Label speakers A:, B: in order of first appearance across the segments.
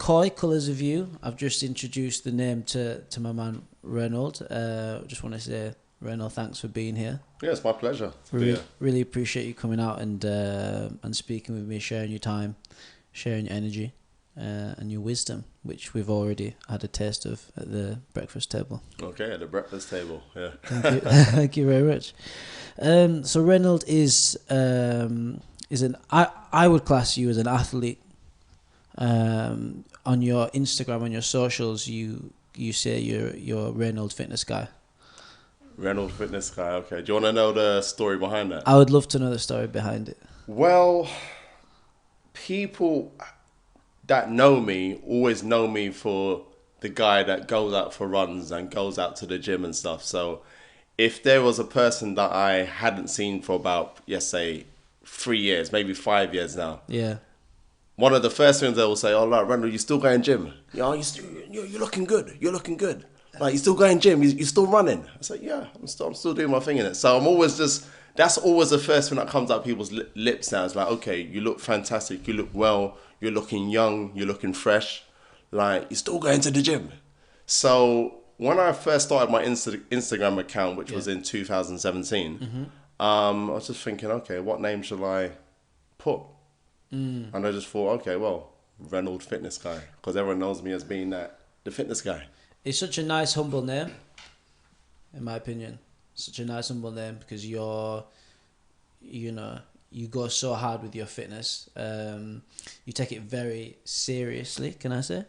A: Koi, Colours of You. I've just introduced the name to my man Reynold. Just want to say, Reynold, thanks for being here.
B: Yeah, it's my pleasure.
A: Really appreciate you coming out and speaking with me, sharing your time, sharing your energy, and your wisdom, which we've already had a taste of at the breakfast table.
B: Okay, at the breakfast table. Yeah.
A: Thank you, thank you very much. So Reynold is I would class you as an athlete. On your Instagram, on your socials, you say you're a Reynold fitness guy.
B: Reynold fitness guy. Okay. Do you want to know the story behind that?
A: I would love to know the story behind it.
B: Well, people that know me always know me for the guy that goes out for runs and goes out to the gym and stuff. So if there was a person that I hadn't seen for about, say, 3 years, maybe 5 years now.
A: Yeah.
B: One of the first things they will say, "Oh, like, Reynold, you still going gym? You're looking good. You're looking good. Like, you still going gym? You still running?" I say, "Yeah, I'm still doing my thing in it." So I'm always that's always the first thing that comes out people's lips now. It's like, okay, you look fantastic. You look well. You're looking young. You're looking fresh. Like, you're still going to the gym. So when I first started my Instagram account, which was in 2017, I was just thinking, okay, what name shall I put? And I just thought, okay, well, Reynold Fitness Guy, because everyone knows me as being the fitness guy.
A: It's such a nice, humble name, in my opinion. Such a nice, humble name because you go so hard with your fitness. You take it very seriously, can I say?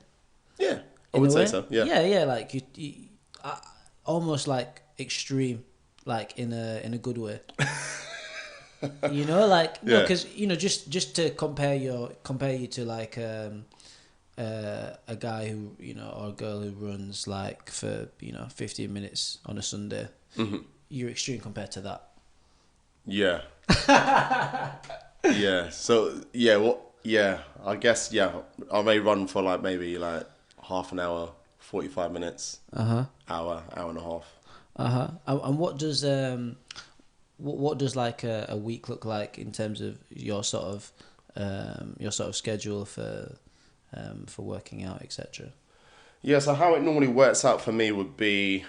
B: Yeah, I would say so. Yeah.
A: Yeah, like you almost like extreme, like in a good way. Because just to compare you to like a guy who or a girl who runs like for 15 minutes on a Sunday. Mm-hmm. You're extreme compared to that.
B: Yeah. Yeah. So I guess I may run for like maybe like half an hour, 45 minutes, hour and a half.
A: And what does like a week look like in terms of your sort of schedule for working out, etc.?
B: Yeah, so how it normally works out for me would be,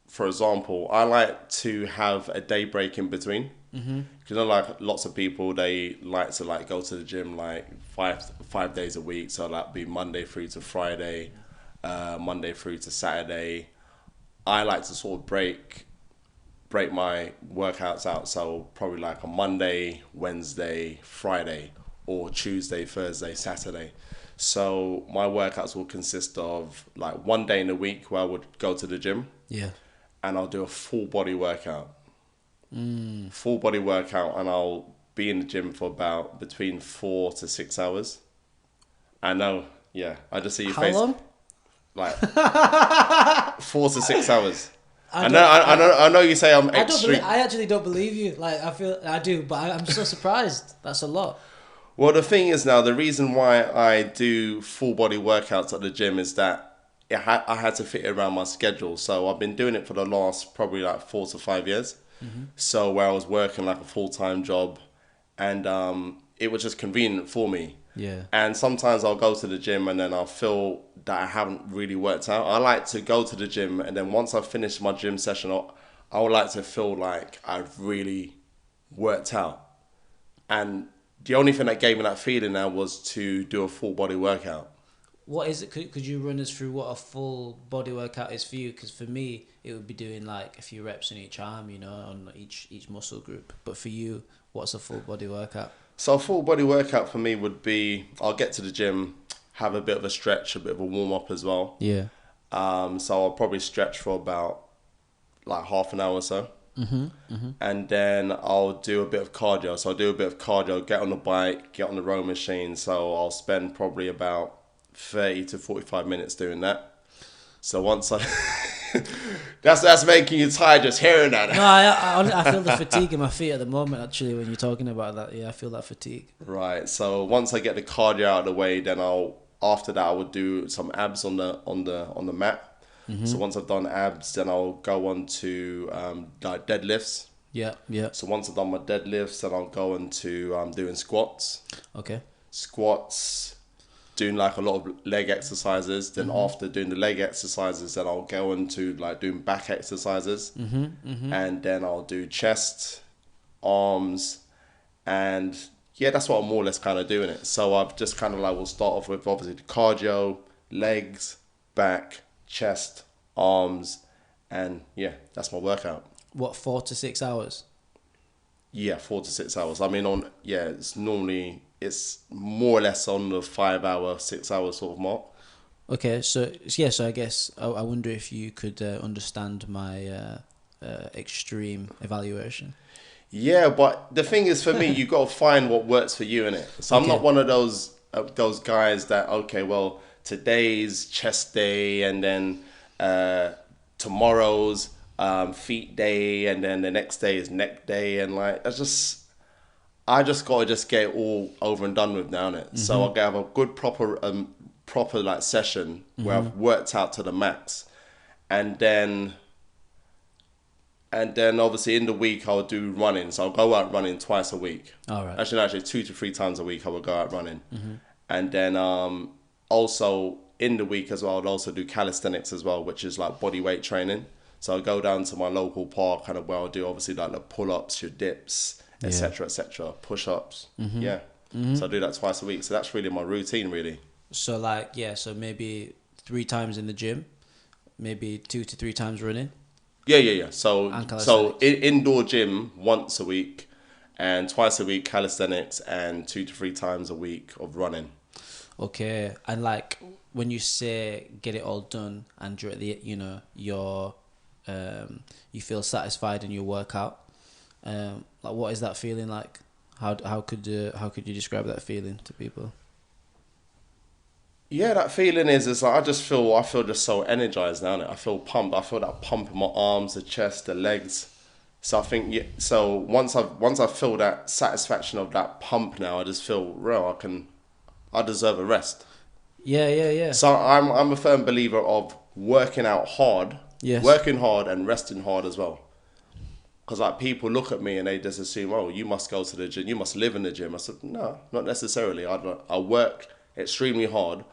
B: for example, I like to have a day break in between. Because like lots of people, they like to like go to the gym like five days a week. So that'd be Monday through to Friday, Monday through to Saturday. I like to sort of break my workouts out, so probably like a Monday, Wednesday, Friday, or Tuesday, Thursday, Saturday. So my workouts will consist of like one day in a week where I would go to the gym, and I'll do a full body workout. Full body workout, and I'll be in the gym for about between 4 to 6 hours. I know, I just see your face.
A: How long?
B: Like 4 to 6 hours. I know you say I'm extreme.
A: I actually don't believe you. Like I do, but I'm so surprised. That's a lot.
B: Well, the thing is now, the reason why I do full body workouts at the gym is that I had to fit it around my schedule. So I've been doing it for the last probably like 4 to 5 years. So where I was working like a full-time job, and it was just convenient for me.
A: Yeah.
B: And sometimes I'll go to the gym and then I'll feel that I haven't really worked out. I like to go to the gym, and then once I've finished my gym session, I would like to feel like I've really worked out. And the only thing that gave me that feeling now was to do a full body workout.
A: What is it? Could you run us through what a full body workout is for you? Because for me, it would be doing like a few reps in each arm, on each muscle group. But for you, what's a full body workout?
B: So a full body workout for me would be, I'll get to the gym, have a bit of a stretch, a bit of a warm up as well.
A: Yeah.
B: So I'll probably stretch for about like half an hour or so. And then I'll do a bit of cardio. So I'll do a bit of cardio, get on the bike, get on the row machine. So I'll spend probably about 30 to 45 minutes doing that. So once I... that's making you tired just hearing that.
A: No, I feel the fatigue in my feet at the moment, actually, when you're talking about that. Yeah, I feel that fatigue.
B: Right. So once I get the cardio out of the way, then after that I would do some abs on the mat. So once I've done abs, then I'll go on to deadlifts.
A: Yeah.
B: So once I've done my deadlifts, then I'll go into doing squats.
A: Okay.
B: Squats, doing like a lot of leg exercises. Then after doing the leg exercises, then I'll go into like doing back exercises. And then I'll do chest, arms, and yeah, that's what I'm more or less kind of doing it. So I've just kind of like, we'll start off with obviously the cardio, legs, back, chest, arms, and yeah, that's my workout.
A: What, 4 to 6 hours?
B: Yeah, 4 to 6 hours. I mean, it's more or less on the 5 hour, 6 hour sort of mark.
A: Okay, so I guess I wonder if you could understand my extreme evaluation.
B: Yeah, but the thing is, for me, you got to find what works for you, innit? So I'm not one of those guys that, okay, well, today's chest day, and then tomorrow's feet day, and then the next day is neck day, and like I just got to just get it all over and done with now, innit? So I'll have a good proper like session where I've worked out to the max, and then obviously in the week I'll do running. So I'll go out running twice a week.
A: All right.
B: Actually 2 to 3 times a week I will go out running. And then also in the week as well, I'll also do calisthenics as well, which is like body weight training. So I'll go down to my local park, kind of where I'll do obviously like the pull-ups, your dips, etc., push-ups. Yeah. So I do that twice a week. So that's really my routine, really.
A: So like, so maybe 3 times in the gym, maybe 2 to 3 times running.
B: Yeah. So indoor gym once a week, and twice a week calisthenics, and 2 to 3 times a week of running.
A: Okay, and like when you say get it all done, and you're at the, you feel satisfied in your workout, like what is that feeling like? How could you describe that feeling to people?
B: Yeah, that feeling is like I feel just so energized now. I feel pumped. I feel that pump in my arms, the chest, the legs. So I think so once I feel that satisfaction of that pump now, I just feel I deserve a rest.
A: Yeah.
B: So I'm a firm believer of working out hard, working hard and resting hard as well. Because like people look at me and they just assume, oh, you must go to the gym, you must live in the gym. I said, no, not necessarily. I work extremely hard,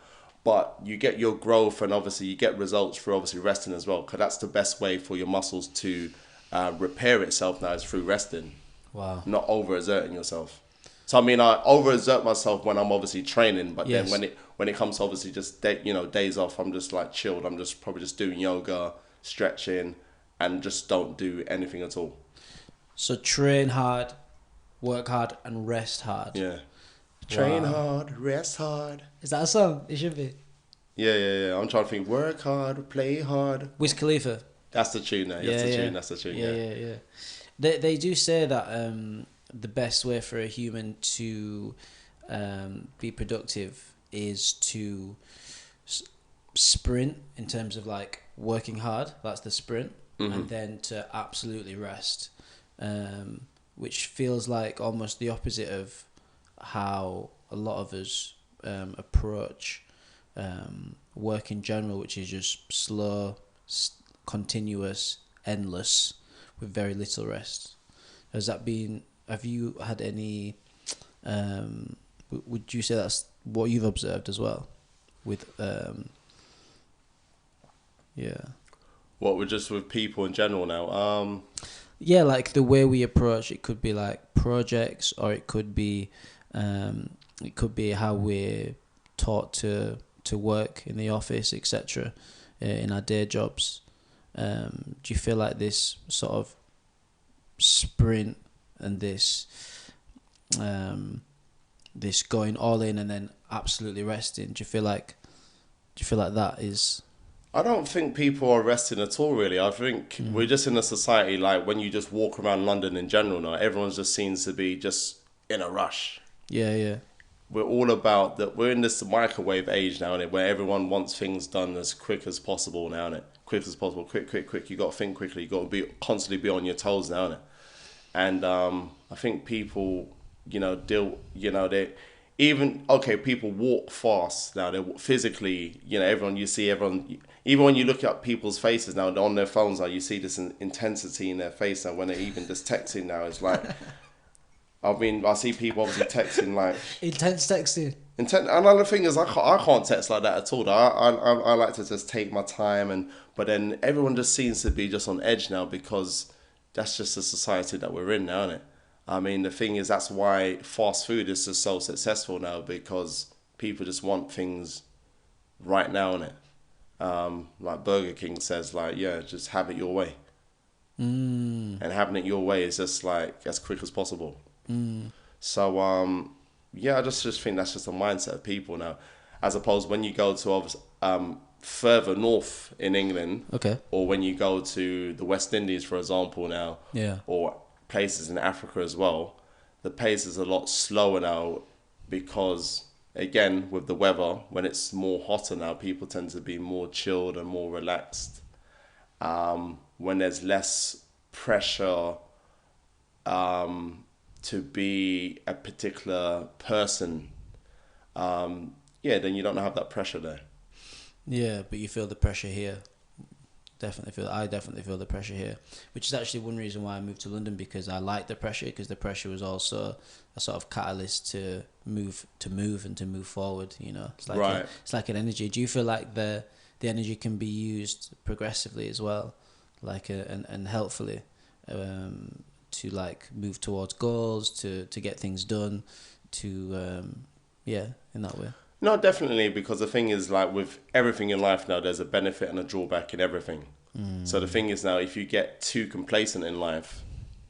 B: but you get your growth and obviously you get results through obviously resting as well. Because that's the best way for your muscles to repair itself now, is through resting.
A: Wow.
B: Not overexerting yourself. So I mean, I overexert myself when I'm obviously training, but then when it comes to obviously just days off, I'm just like chilled. I'm just probably just doing yoga, stretching, and just don't do anything at all.
A: So train hard, work hard, and rest hard.
B: Yeah. Train hard, rest hard.
A: Is that a song? It should be.
B: Yeah. I'm trying to think. Work hard, play hard.
A: Wiz Khalifa.
B: That's the tune now. That's the tune.
A: Yeah. They do say that the best way for a human to be productive is to sprint, in terms of like working hard. That's the sprint, and then to absolutely rest, which feels like almost the opposite of how a lot of us approach work in general, which is just slow, continuous, endless, with very little rest. Have you had any, would you say that's what you've observed as well with,
B: What, with people in general now?
A: Yeah, like the way we approach it could be like projects, or it could be how we're taught to work in the office, etc., in our day jobs. Do you feel like this sort of sprint and this going all in and then absolutely resting? Do you feel like that is?
B: I don't think people are resting at all, really. I think we're just in a society, like when you just walk around London in general now, everyone just seems to be just in a rush.
A: Yeah.
B: We're all about that. We're in this microwave age now, innit, where everyone wants things done as quick as possible now, innit? Quick as possible, quick. You got to think quickly. You got to constantly be on your toes now, innit? And I think people, people walk fast now. They physically, everyone. Even when you look at people's faces now, on their phones now, you see this intensity in their face. And when they're even just texting now, it's like, I mean, I see people obviously texting like
A: Intense texting.
B: Another thing is, I can't text like that at all. I like to just take my time, but then everyone just seems to be just on edge now because that's just the society that we're in now, isn't it? I mean, the thing is, that's why fast food is just so successful now, because people just want things right now, innit? Like Burger King says, like, yeah, just have it your way. And having it your way is just like as quick as possible. So, yeah, I just think that's just a mindset of people now. As opposed when you go to further north in England,
A: Okay.
B: or when you go to the West Indies, for example, now,
A: Yeah.
B: or places in Africa as well, the pace is a lot slower now because, again, with the weather, when it's more hotter now, people tend to be more chilled and more relaxed. When there's less pressure to be a particular person, yeah, then you don't have that pressure there.
A: Yeah, but you feel the pressure here. I definitely feel the pressure here, which is actually one reason why I moved to London, because I like the pressure, because the pressure was also a sort of catalyst to move and to move forward. You know, it's like
B: Right.
A: it's like an energy. Do you feel like the energy can be used progressively as well, like and helpfully, to like move towards goals, to get things done, to yeah, in that way.
B: No, definitely, because the thing is, like with everything in life now, there's a benefit and a drawback in everything. So the thing is now, if you get too complacent in life,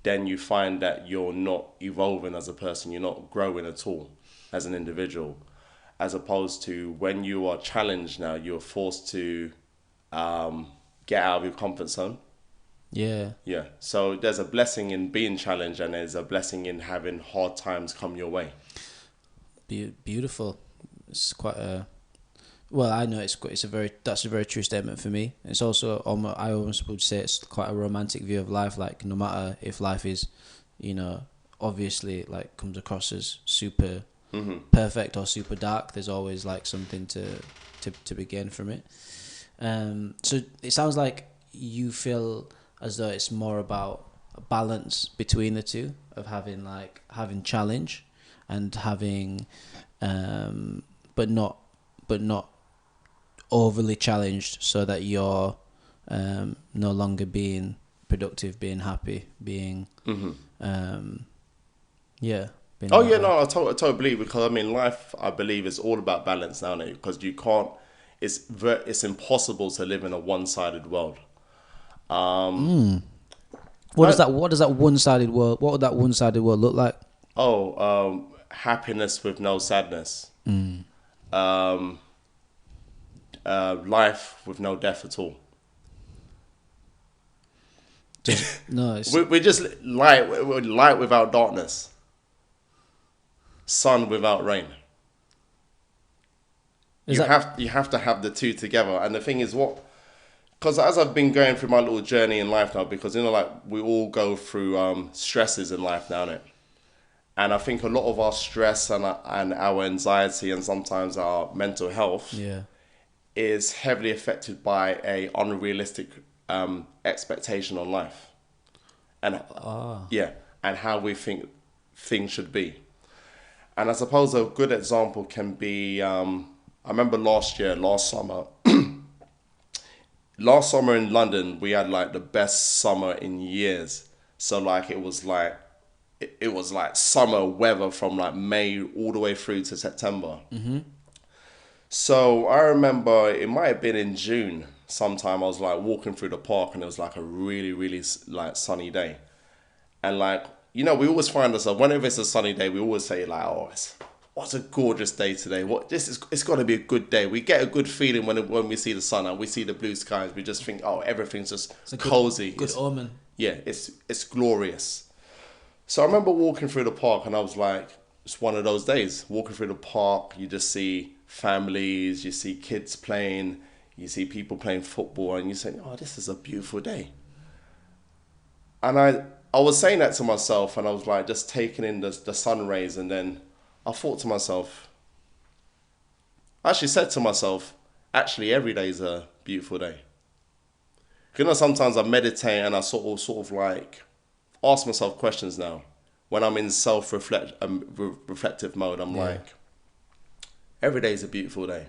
B: then you find that you're not evolving as a person, you're not growing at all as an individual. As opposed to when you are challenged now, you're forced to get out of your comfort zone.
A: Yeah.
B: Yeah. So there's a blessing in being challenged, and there's a blessing in having hard times come your way.
A: Beautiful. It's quite a well. I know that's a very true statement for me. It's also I almost would say it's quite a romantic view of life. Like no matter if life is, you know, obviously like comes across as super perfect or super dark, there's always like something to begin from it. So it sounds like you feel as though it's more about a balance between the two, of having challenge and having but not overly challenged, so that you're no longer being productive, being happy, being yeah.
B: Oh yeah, no, I totally believe, because I mean, life, I believe, is all about balance now, because you can't. It's impossible to live in a one-sided world.
A: What does that one-sided world? What would that one-sided world look like?
B: Happiness with no sadness. Life with no death at all.
A: No,
B: We're just light. We're light without darkness. Sun without rain. You have to have the two together. And the thing is, because as I've been going through my little journey in life now, because like we all go through stresses in life now, innit? And I think a lot of our stress and our anxiety, and sometimes our mental health, is heavily affected by a unrealistic expectation on life, and and how we think things should be. And I suppose a good example can be, I remember last summer in London, we had like the best summer in years. So like it was like summer weather from like May all the way through to September. So I remember it might have been in June sometime, I was like walking through the park, and it was like a really, really like sunny day. And like, you know, we always find ourselves, whenever it's a sunny day, we always say like, oh, what's a gorgeous day today. It's got to be a good day. We get a good feeling when we see the sun and we see the blue skies. We just think, oh, everything's just cozy.
A: Good omen.
B: Yeah, it's glorious. So I remember walking through the park, and I was like, it's one of those days. Walking through the park, you just see families, you see kids playing, you see people playing football, and you say, oh, this is a beautiful day. And I was saying that to myself, and I was like just taking in the sun rays, and then I thought to myself, I actually said to myself, actually every day is a beautiful day. You know, sometimes I meditate and I sort of like ask myself questions now. when I'm in reflective mode, I'm like, every day is a beautiful day.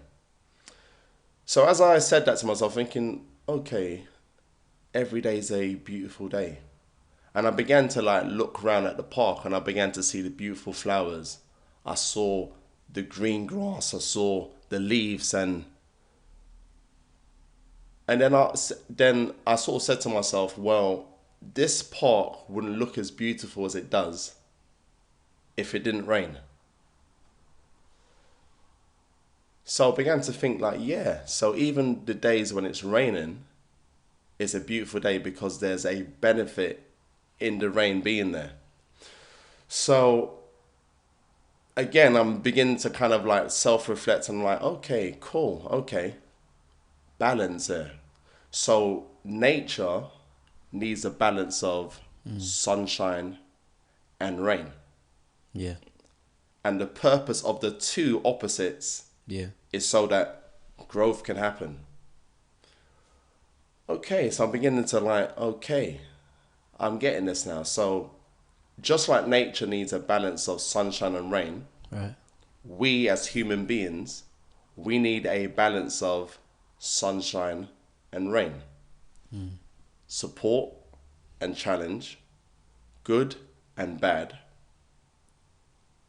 B: So as I said that to myself, thinking, okay, every day is a beautiful day. And I began to like look around at the park, and I began to see the beautiful flowers. I saw the green grass, I saw the leaves, and then I sort of said to myself, well, this park wouldn't look as beautiful as it does if it didn't rain. So I began to think like, yeah, so even the days when it's raining, it's a beautiful day because there's a benefit in the rain being there. So again, I'm beginning to kind of like self-reflect and like, okay, cool, okay, balance there. So nature needs a balance of sunshine and rain.
A: Yeah.
B: And the purpose of the two opposites is so that growth can happen. Okay, so I'm beginning to like, okay, I'm getting this now. So just like nature needs a balance of sunshine and rain,
A: right,
B: we as human beings, we need a balance of sunshine and rain. Support and challenge, good and bad.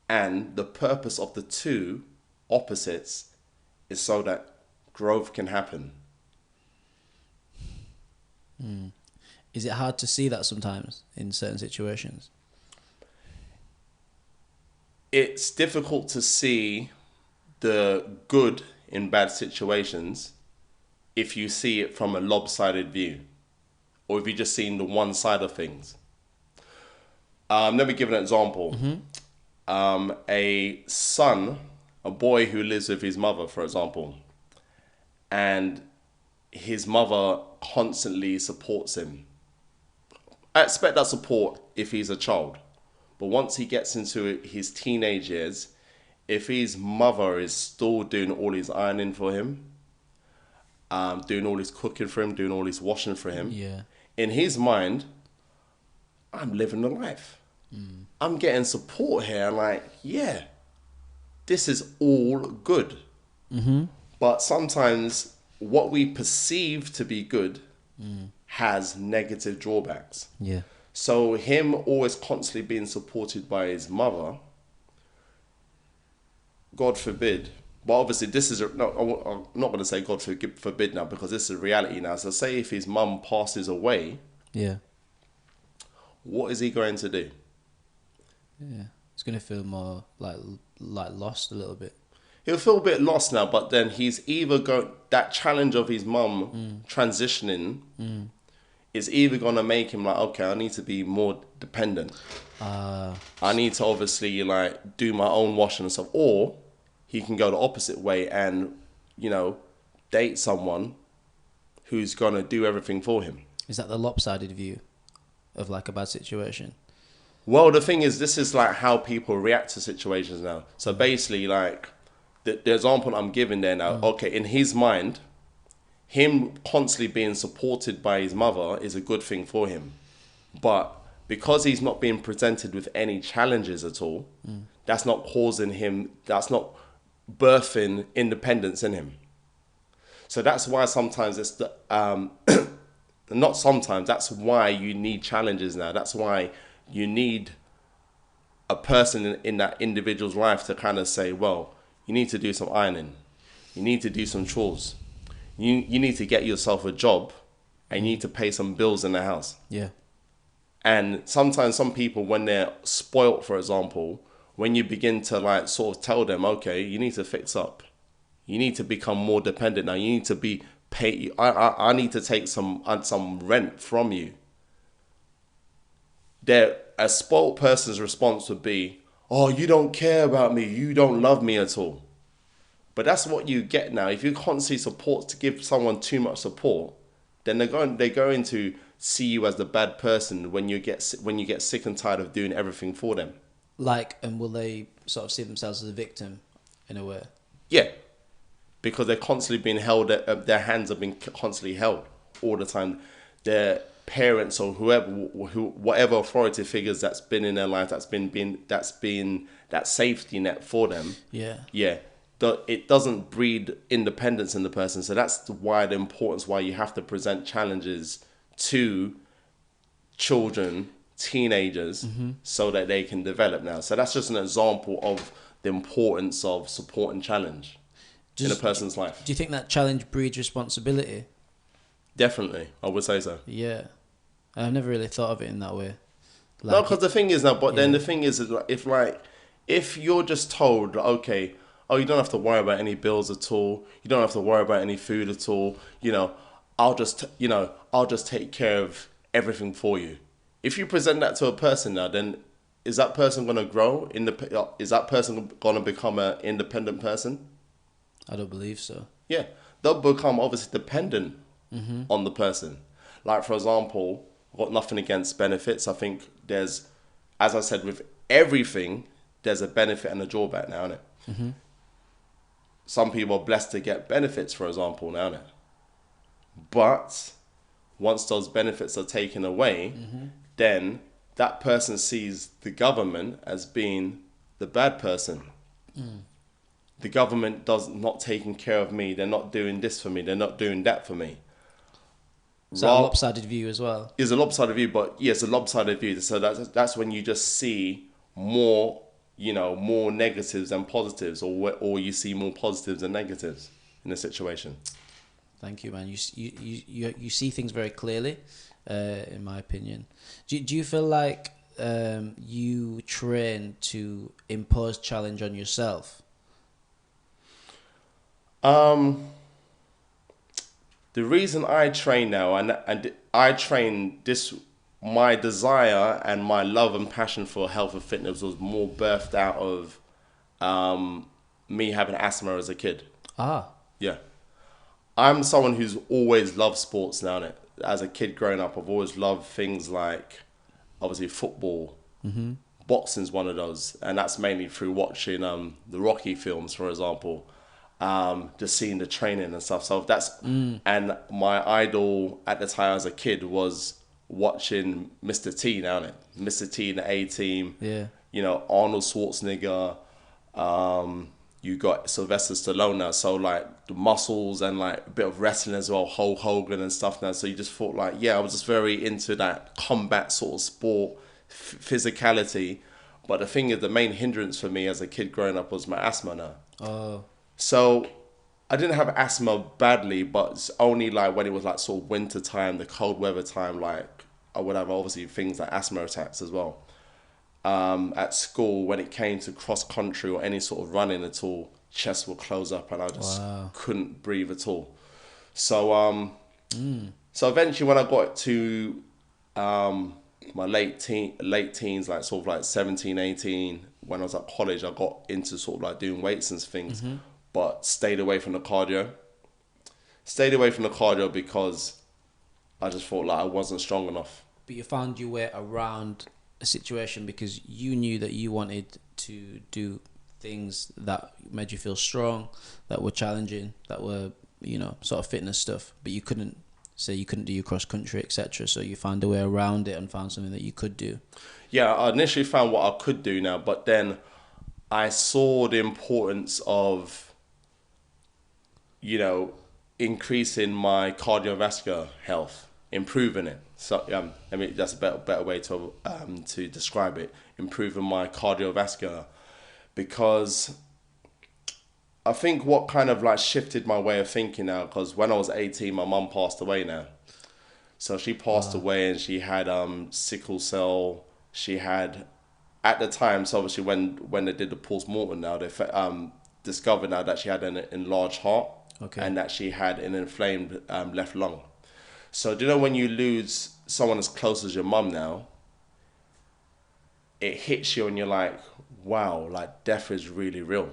B: And the purpose of the two opposites is so that growth can happen.
A: Is it hard to see that sometimes in certain situations?
B: It's difficult to see the good in bad situations if you see it from a lopsided view, or if you're just seeing the one side of things. Let me give an example. A boy who lives with his mother, for example, and his mother constantly supports him. I expect that support if he's a child. But once he gets into his teenage years, if his mother is still doing all his ironing for him, doing all his cooking for him, doing all his washing for him, in his mind, I'm living the life. I'm getting support here. I'm like, yeah, this is all good. But sometimes what we perceive to be good has negative drawbacks.
A: Yeah.
B: So him always constantly being supported by his mother, God forbid, but obviously this is, I'm not going to say God forbid now because this is reality now. So say if his mum passes away, what is he going to do?
A: Yeah, he's going to feel more like lost a little bit.
B: He'll feel a bit lost now, but then he's either that challenge of his mum transitioning is either going to make him like, okay, I need to be more dependent. I need to obviously like do my own washing and stuff. Or he can go the opposite way and, date someone who's going to do everything for him. Is
A: that the lopsided view of like a bad situation?
B: Well, the thing is, this is like how people react to situations now. So basically, like, the example I'm giving there now, okay, in his mind, him constantly being supported by his mother is a good thing for him. But because he's not being presented with any challenges at all, that's not causing him, that's not birthing independence in him. So that's why sometimes it's not sometimes, that's why you need challenges now. That's why you need a person in that individual's life to kind of say, well, you need to do some ironing. You need to do some chores. You need to get yourself a job and you need to pay some bills in the house.
A: Yeah.
B: And sometimes some people, when they're spoilt, for example, when you begin to like sort of tell them, okay, you need to fix up. You need to become more dependent now. You need to be paid. I need to take some rent from you. A spoilt person's response would be, oh, you don't care about me. You don't love me at all. But that's what you get now. If you constantly support to give someone too much support, then they're going to see you as the bad person when you get sick and tired of doing everything for them.
A: Like, and will they sort of see themselves as a victim in a way?
B: Yeah, because they're constantly being held. Their hands are being constantly held all the time. parents or whatever authority figures that's been in their life, that's been that safety net for them.
A: Yeah.
B: It doesn't breed independence in the person. So that's why the importance why you have to present challenges to children, teenagers, so that they can develop now. So that's just an example of the importance of support and challenge in a person's life.
A: Do you think that challenge breeds responsibility?
B: Definitely, I would say so.
A: Yeah. I've never really thought of it in that way.
B: No, because the thing is now, then the thing is if you're just told, okay, oh, you don't have to worry about any bills at all, you don't have to worry about any food at all, I'll just take care of everything for you. If you present that to a person now, then is that person going to grow? Is that person going to become an independent person?
A: I don't believe so.
B: Yeah, they'll become obviously dependent on the person. Like, for example, I've got nothing against benefits. I think there's, as I said, with everything, there's a benefit and a drawback now, innit? Mm-hmm. Some people are blessed to get benefits, for example, now, innit? But once those benefits are taken away, then that person sees the government as being the bad person. The government does not taking care of me. They're not doing this for me. They're not doing that for me.
A: Is that a lopsided view as well?
B: It's a lopsided view, but yes, a lopsided view. So that's when you just see more, more negatives than positives, or you see more positives than negatives in a situation.
A: Thank you, man. You see things very clearly, in my opinion. Do you feel like you train to impose challenge on yourself?
B: The reason I train now, and I train this, my desire and my love and passion for health and fitness was more birthed out of me having asthma as a kid. Yeah. I'm someone who's always loved sports now. And as a kid growing up, I've always loved things like, obviously, football. Boxing's one of those. And that's mainly through watching the Rocky films, for example. Just seeing the training and stuff. So that's and my idol at the time as a kid was watching Mr. T now, innit? Mr. T in the A-Team.
A: Yeah.
B: Arnold Schwarzenegger. You got Sylvester Stallone now, so like the muscles and like a bit of wrestling as well, Hulk Hogan and stuff now. So you just thought like, I was just very into that combat sort of sport, physicality. But the thing is, the main hindrance for me as a kid growing up was my asthma now.
A: Oh.
B: So I didn't have asthma badly, but it's only like when it was like sort of winter time, the cold weather time, like I would have obviously things like asthma attacks as well. At school, when it came to cross country or any sort of running at all, chest would close up and I just couldn't breathe at all. So so eventually when I got to my late teens, like sort of like 17, 18, when I was at college, I got into sort of like doing weights and things, but stayed away from the cardio. Stayed away from the cardio because I just thought like I wasn't strong enough.
A: But you found your way around a situation because you knew that you wanted to do things that made you feel strong, that were challenging, that were, sort of fitness stuff, but you couldn't do your cross country, etc. So you found a way around it and found something that you could do. Yeah,
B: I initially found what I could do now, but then I saw the importance of, increasing my cardiovascular health, improving it. So that's a better way to describe it. Improving my cardiovascular, because I think what kind of like shifted my way of thinking now, because when I was 18, my mum passed away now. So she passed away and she had sickle cell. She had, at the time, so obviously when they did the post-mortem now, they discovered now that she had an enlarged heart and that she had an inflamed left lung. So do you know when you lose someone as close as your mum now, it hits you and you're like, wow, like death is really real.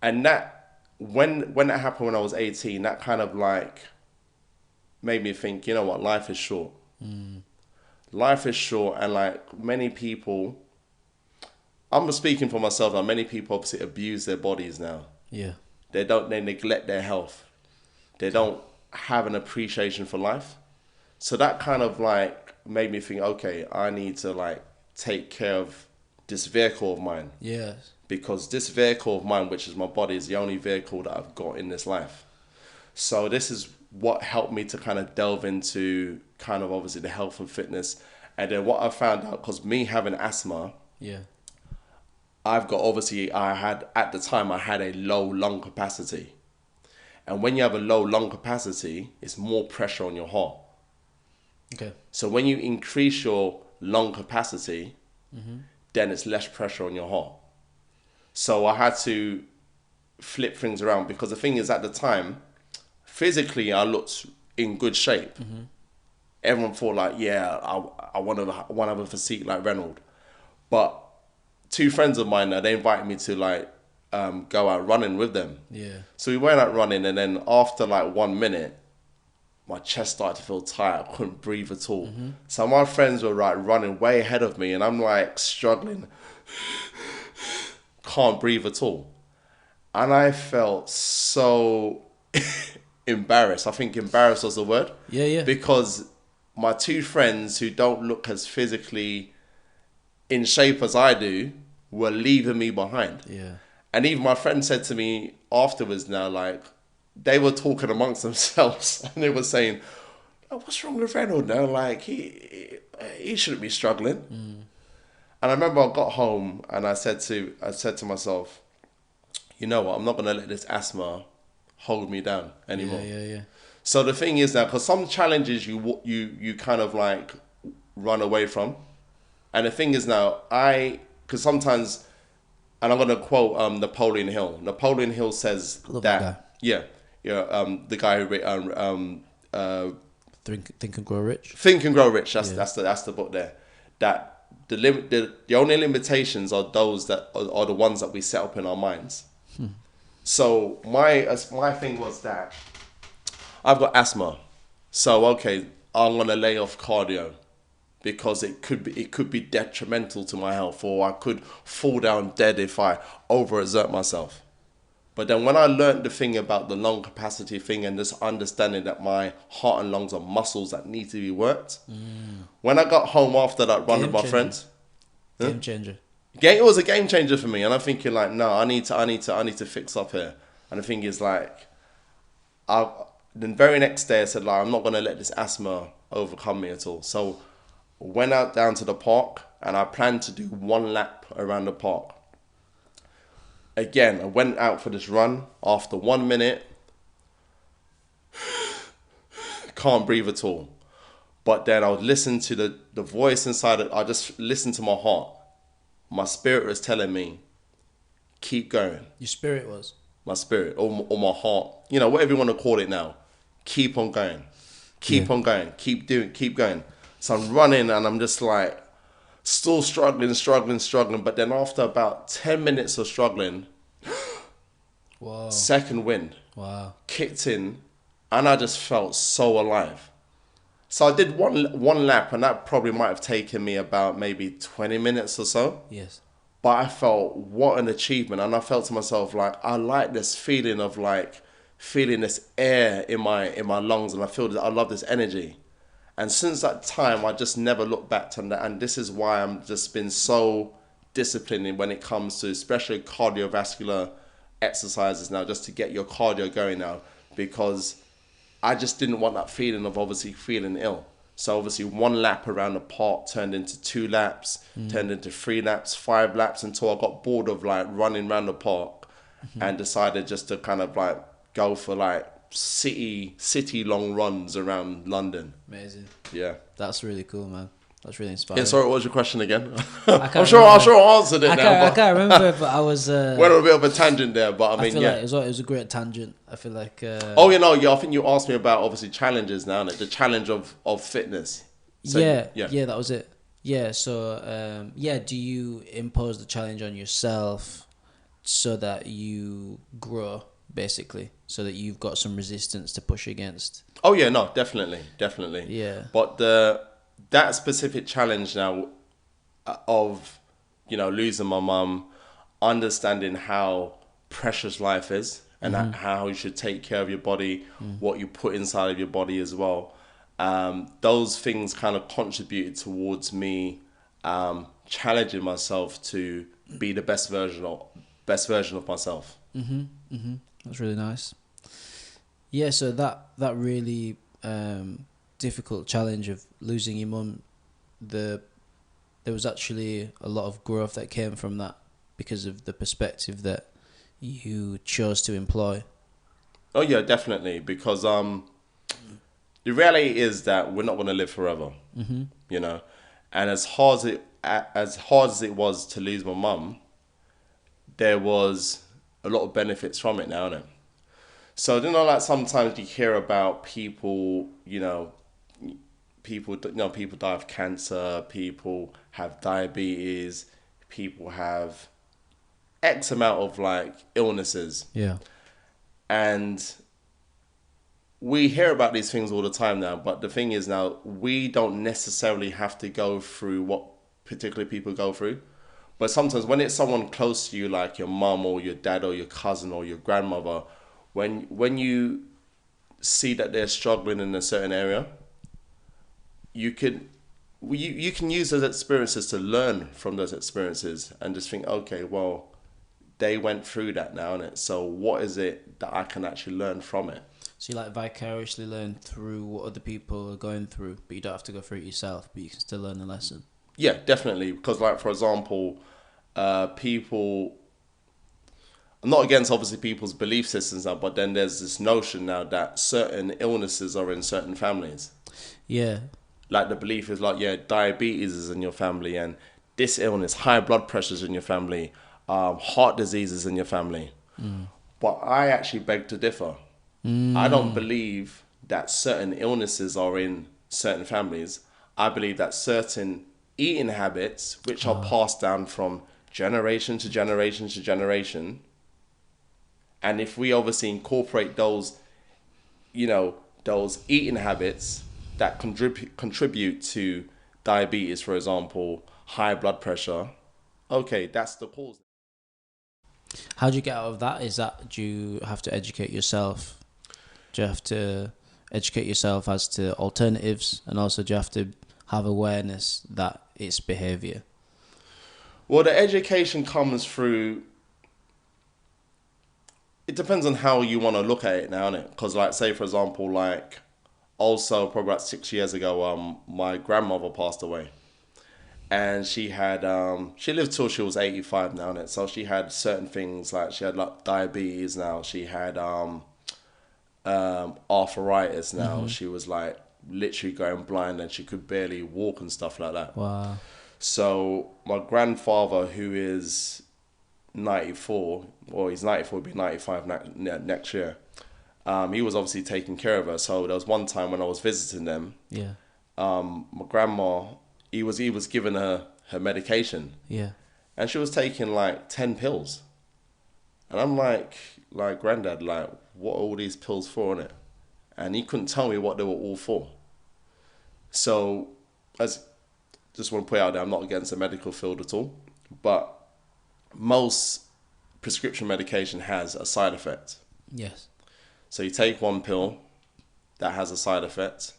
B: And that, when that happened when I was 18, that kind of like made me think, you know what, life is short. Life is short, and like many people, I'm speaking for myself now, many people obviously abuse their bodies now.
A: Yeah.
B: They neglect their health. They don't have an appreciation for life. So that kind of like made me think, okay, I need to like take care of this vehicle of mine.
A: Yes.
B: Because this vehicle of mine, which is my body, is the only vehicle that I've got in this life. So this is what helped me to kind of delve into kind of obviously the health and fitness. And then what I found out, because me having asthma,
A: Yeah.
B: I've got obviously, at the time I had a low lung capacity. And when you have a low lung capacity, it's more pressure on your heart.
A: Okay.
B: So when you increase your lung capacity, then it's less pressure on your heart. So I had to flip things around, because the thing is, at the time, physically I looked in good shape. Everyone thought like, yeah, I want to have a physique like Reynold. But two friends of mine, they invited me to like go out running with them.
A: Yeah.
B: So we went out running, and then after like 1 minute, my chest started to feel tight. I couldn't breathe at all. So my friends were like running way ahead of me, and I'm like struggling. Can't breathe at all. And I felt so embarrassed. I think embarrassed was the word.
A: Yeah, yeah.
B: Because my two friends who don't look as physically in shape as I do were leaving me behind.
A: Yeah.
B: And even my friend said to me afterwards now, like, they were talking amongst themselves and they were saying, oh, what's wrong with Reynold now? Like, he shouldn't be struggling. And I remember I got home and I said to myself, you know what, I'm not going to let this asthma hold me down anymore.
A: Yeah.
B: So the thing is now, because some challenges you kind of like run away from. And the thing is now, because sometimes, and I'm going to quote Napoleon Hill. Napoleon Hill says that the guy who
A: Think and Grow Rich.
B: Think and Grow Rich. That's the book there. That the only limitations are those that are the ones that we set up in our minds. So my thing was that I've got asthma, so okay, I'm gonna lay off cardio because it could be detrimental to my health, or I could fall down dead if I overexert myself. But then when I learned the thing about the lung capacity thing and just understanding that my heart and lungs are muscles that need to be worked, when I got home after that run with my friends,
A: Game changer.
B: it was a game changer for me. And I'm thinking like, no, I need to fix up here. And the thing is like, the very next day I said like, I'm not gonna let this asthma overcome me at all. So went out down to the park and I planned to do 1 lap around the park. Again, I went out for this run. After 1 minute, can't breathe at all. But then I would listen to the voice inside it. I just listened to my heart. My spirit was telling me, keep going.
A: Your spirit was?
B: My spirit, or my heart. You know, whatever you want to call it now. Keep on going. Keep on going. Keep going. So I'm running and I'm just like, still struggling. But then after about 10 minutes of struggling,
A: Wow.
B: second wind kicked in and I just felt so alive. So I did one lap and that probably might have taken me about maybe 20 minutes or so.
A: Yes.
B: But I felt what an achievement. And I felt to myself like, I like this feeling of like feeling this air in my lungs, and I feel that I love this energy. And since that time, I just never looked back to that. And this is why I'm just been so disciplined when it comes to especially cardiovascular exercises now, just to get your cardio going now, because I just didn't want that feeling of obviously feeling ill. So obviously 1 lap around the park turned into 2 laps, turned into 3 laps, 5 laps, until I got bored of like running around the park and decided just to kind of like go for like city long runs around London.
A: Amazing.
B: Yeah.
A: That's really cool, man. That's really inspiring.
B: Yeah, sorry, what was your question again?
A: I'm
B: sure I answered it now.
A: I can't remember, but I was...
B: went on a bit of a tangent there, but I mean,
A: feel
B: yeah.
A: like it was a great tangent. I feel like...
B: I think you asked me about, obviously, challenges now, the challenge of fitness. So,
A: yeah, that was it. Yeah, so, do you impose the challenge on yourself so that you grow, basically? So that you've got some resistance to push against?
B: Oh, yeah, no, definitely.
A: Yeah.
B: But that specific challenge now of, losing my mum, understanding how precious life is and how you should take care of your body, what you put inside of your body as well. those things kind of contributed towards me challenging myself to be the best version of myself.
A: That's really nice. Yeah, so that really difficult challenge of losing your mum, there was actually a lot of growth that came from that because of the perspective that you chose to employ.
B: Oh yeah, definitely, because the reality is that we're not going to live forever, you know, and as hard as it was to lose my mum, there was a lot of benefits from it now, innit? So, like sometimes you hear about people, people die of cancer, people have diabetes, people have X amount of like illnesses.
A: Yeah.
B: And we hear about these things all the time now, but the thing is now we don't necessarily have to go through what particular people go through. But sometimes when it's someone close to you, like your mum or your dad or your cousin or your grandmother, when you see that they're struggling in a certain area, you can use those experiences to learn from those experiences and just think, okay, well, they went through that now, innit? So what is it that I can actually learn from it?
A: So you like vicariously learn through what other people are going through, but you don't have to go through it yourself, but you can still learn the lesson.
B: Yeah, definitely. Because like, for example, people, I'm not against obviously people's belief systems now, but then there's this notion now that certain illnesses are in certain families.
A: Yeah.
B: Like the belief is like, yeah, diabetes is in your family, and this illness, high blood pressure is in your family, heart disease is in your family. But I actually beg to differ. I don't believe that certain illnesses are in certain families. I believe that certain eating habits, which are passed down from generation to generation to generation, and if we obviously incorporate those, those eating habits that contribute to diabetes, for example, high blood pressure, okay, that's the cause.
A: How do you get out of that? Do you have to educate yourself? Do you have to educate yourself as to alternatives, and also do you have to have awareness that it's behaviour?
B: Well, the education comes through. It depends on how you want to look at it now, innit? Because, like, say for example, like, also probably about 6 years ago, my grandmother passed away, and she had she lived till she was 85 now, innit? So she had certain things like she had like diabetes now. She had arthritis now. She was like literally going blind, and she could barely walk and stuff like that.
A: Wow.
B: So my grandfather, who is 94, or he's 94, he'll be 95 next year, he was obviously taking care of her. So there was one time when I was visiting them,
A: Yeah.
B: my grandma, he was giving her medication,
A: Yeah.
B: and she was taking like 10 pills. And I'm like, Granddad, like, what are all these pills for, innit? And he couldn't tell me what they were all for. So, just want to put out there, I'm not against the medical field at all, but most prescription medication has a side effect.
A: Yes.
B: So you take one pill that has a side effect,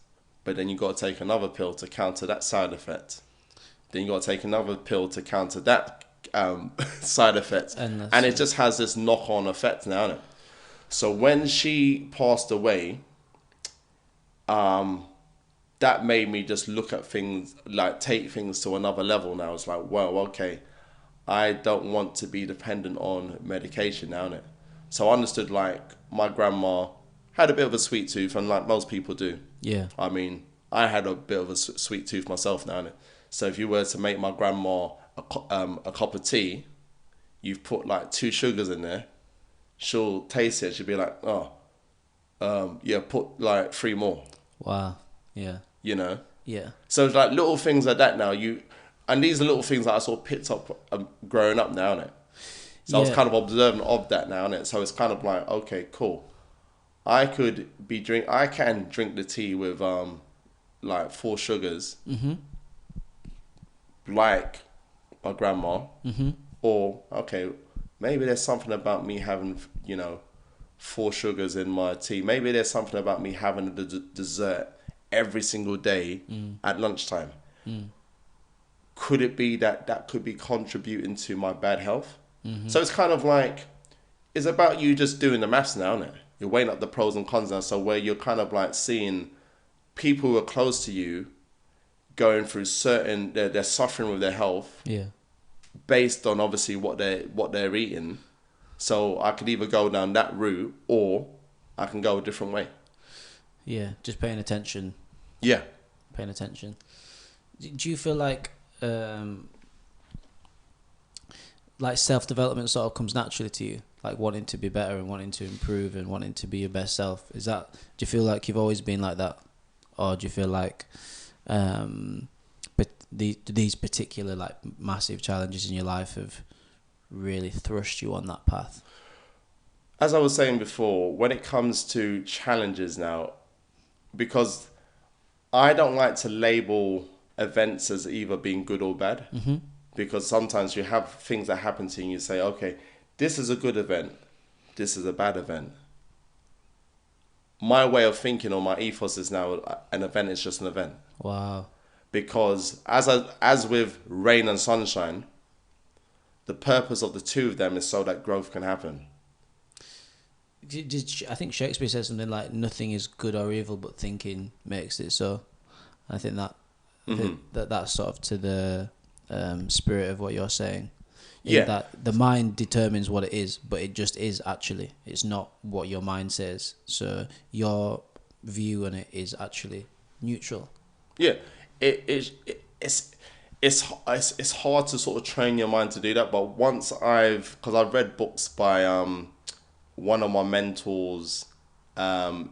B: but then you got to take another pill to counter that side effect. Then you got to take another pill to counter that side effect, and it just has this knock-on effect now, innit? So when she passed away, that made me just look at things, like take things to another level now. It's like, well, okay, I don't want to be dependent on medication now, innit? So I understood, like, my grandma had a bit of a sweet tooth, and like most people do.
A: Yeah.
B: I mean, I had a bit of a sweet tooth myself now, innit? So if you were to make my grandma a cup of tea, you've put like 2 sugars in there, she'll taste it, she'll be like, yeah, put like 3 more.
A: Wow. Yeah. Yeah.
B: So it's like little things like that now. And these are little things that I sort of picked up growing up now, innit? So I was kind of observant of that now, innit? So it's kind of like, okay, cool. I can drink the tea with like 4 sugars, like my grandma, or okay, maybe there's something about me having 4 sugars in my tea. Maybe there's something about me having a dessert every single day at lunchtime. Could it be that could be contributing to my bad health? So it's kind of like, it's about you just doing the maths now, isn't it? You're weighing up the pros and cons now. So where you're kind of like seeing people who are close to you going through they're suffering with their health, based on obviously what they're eating. So I could either go down that route or I can go a different way.
A: Yeah, just paying attention.
B: Yeah.
A: Paying attention. Do you feel like self-development sort of comes naturally to you? Like wanting to be better and wanting to improve and wanting to be your best self. Do you feel like you've always been like that? Or do you feel like but these particular like massive challenges in your life have really thrust you on that path?
B: As I was saying before, when it comes to challenges now, because I don't like to label events as either being good or bad, because sometimes you have things that happen to you and you say, okay, this is a good event, this is a bad event. My way of thinking or my ethos is now an event is just an event.
A: Wow.
B: Because as with rain and sunshine, the purpose of the two of them is so that growth can happen.
A: I think Shakespeare says something like, nothing is good or evil, but thinking makes it so. I think that's sort of to the spirit of what you're saying. That the mind determines what it is, but it just is actually. It's not what your mind says. So your view on it is actually neutral. Yeah,
B: it's hard to sort of train your mind to do that. But because I've read books by one of my mentors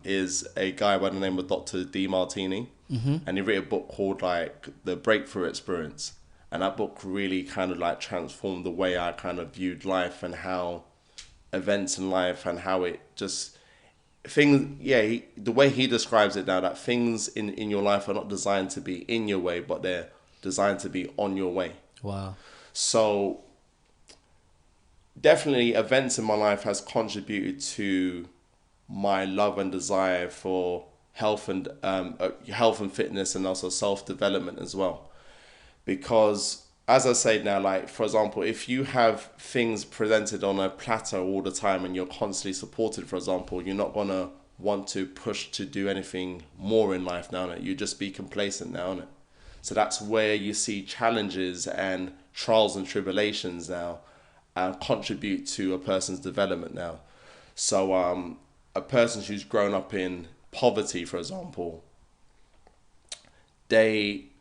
B: is a guy by the name of Dr. DeMartini, and he wrote a book called like The Breakthrough Experience. And that book really kind of like transformed the way I kind of viewed life and how events in life and how it just the way he describes it now, that things in your life are not designed to be in your way, but they're designed to be on your way.
A: Wow.
B: So definitely events in my life has contributed to my love and desire for health and fitness and also self-development as well. Because, as I say now, like, for example, if you have things presented on a platter all the time and you're constantly supported, for example, you're not going to want to push to do anything more in life now. You just be complacent now. So that's where you see challenges and trials and tribulations now contribute to a person's development now. So a person who's grown up in poverty, for example,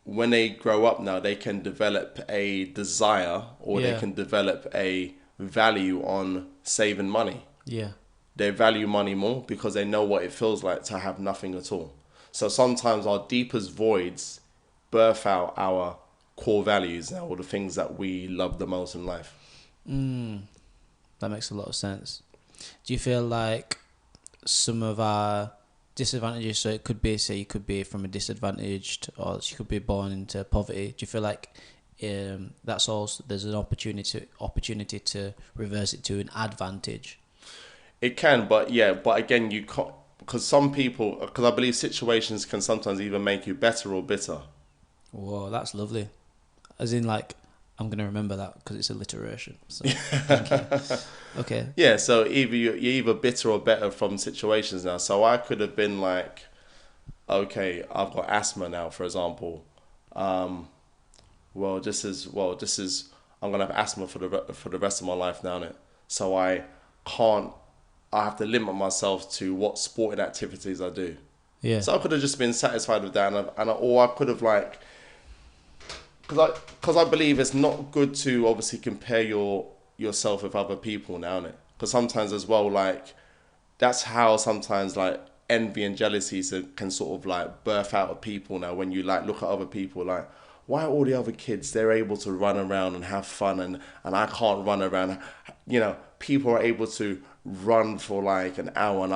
B: when they grow up now, they can develop a desire or they can develop a value on saving money.
A: Yeah.
B: They value money more because they know what it feels like to have nothing at all. So sometimes our deepest voids birth out our core values now, or the things that we love the most in life.
A: That makes a lot of sense. Do you feel like some of our disadvantages, so it could be, say you could be from a disadvantaged, or you could be born into poverty, do you feel like that's also, there's an opportunity to reverse it to an advantage?
B: It can, but again, you can't, because some people, because I believe situations can sometimes either make you better or bitter.
A: Whoa, that's lovely. As in, like, I'm going to remember that because it's alliteration. So, thank you. Okay.
B: Yeah, so you're either bitter or better from situations now. So I could have been like, okay, I've got asthma now, for example. I'm going to have asthma for the rest of my life now, innit? So I have to limit myself to what sporting activities I do.
A: Yeah.
B: So I could have just been satisfied with that, or I could have like, because I believe it's not good to obviously compare yourself with other people now, innit? Because sometimes as well, like, that's how sometimes like envy and jealousy can sort of like birth out of people now. When you like look at other people, like, why are all the other kids, they're able to run around and have fun and I can't run around? You know, people are able to run for like an hour and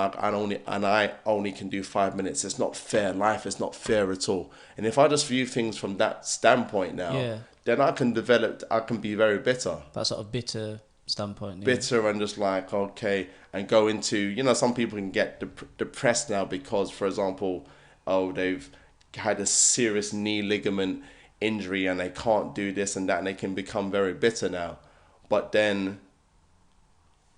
B: I only can do 5 minutes. It's not fair. Life is not fair at all. And if I just view things from that standpoint now, then I can be very bitter.
A: That sort of bitter standpoint. Yeah.
B: Bitter and just like, okay, and go into, some people can get depressed now because, for example, they've had a serious knee ligament injury and they can't do this and that, and they can become very bitter now. But then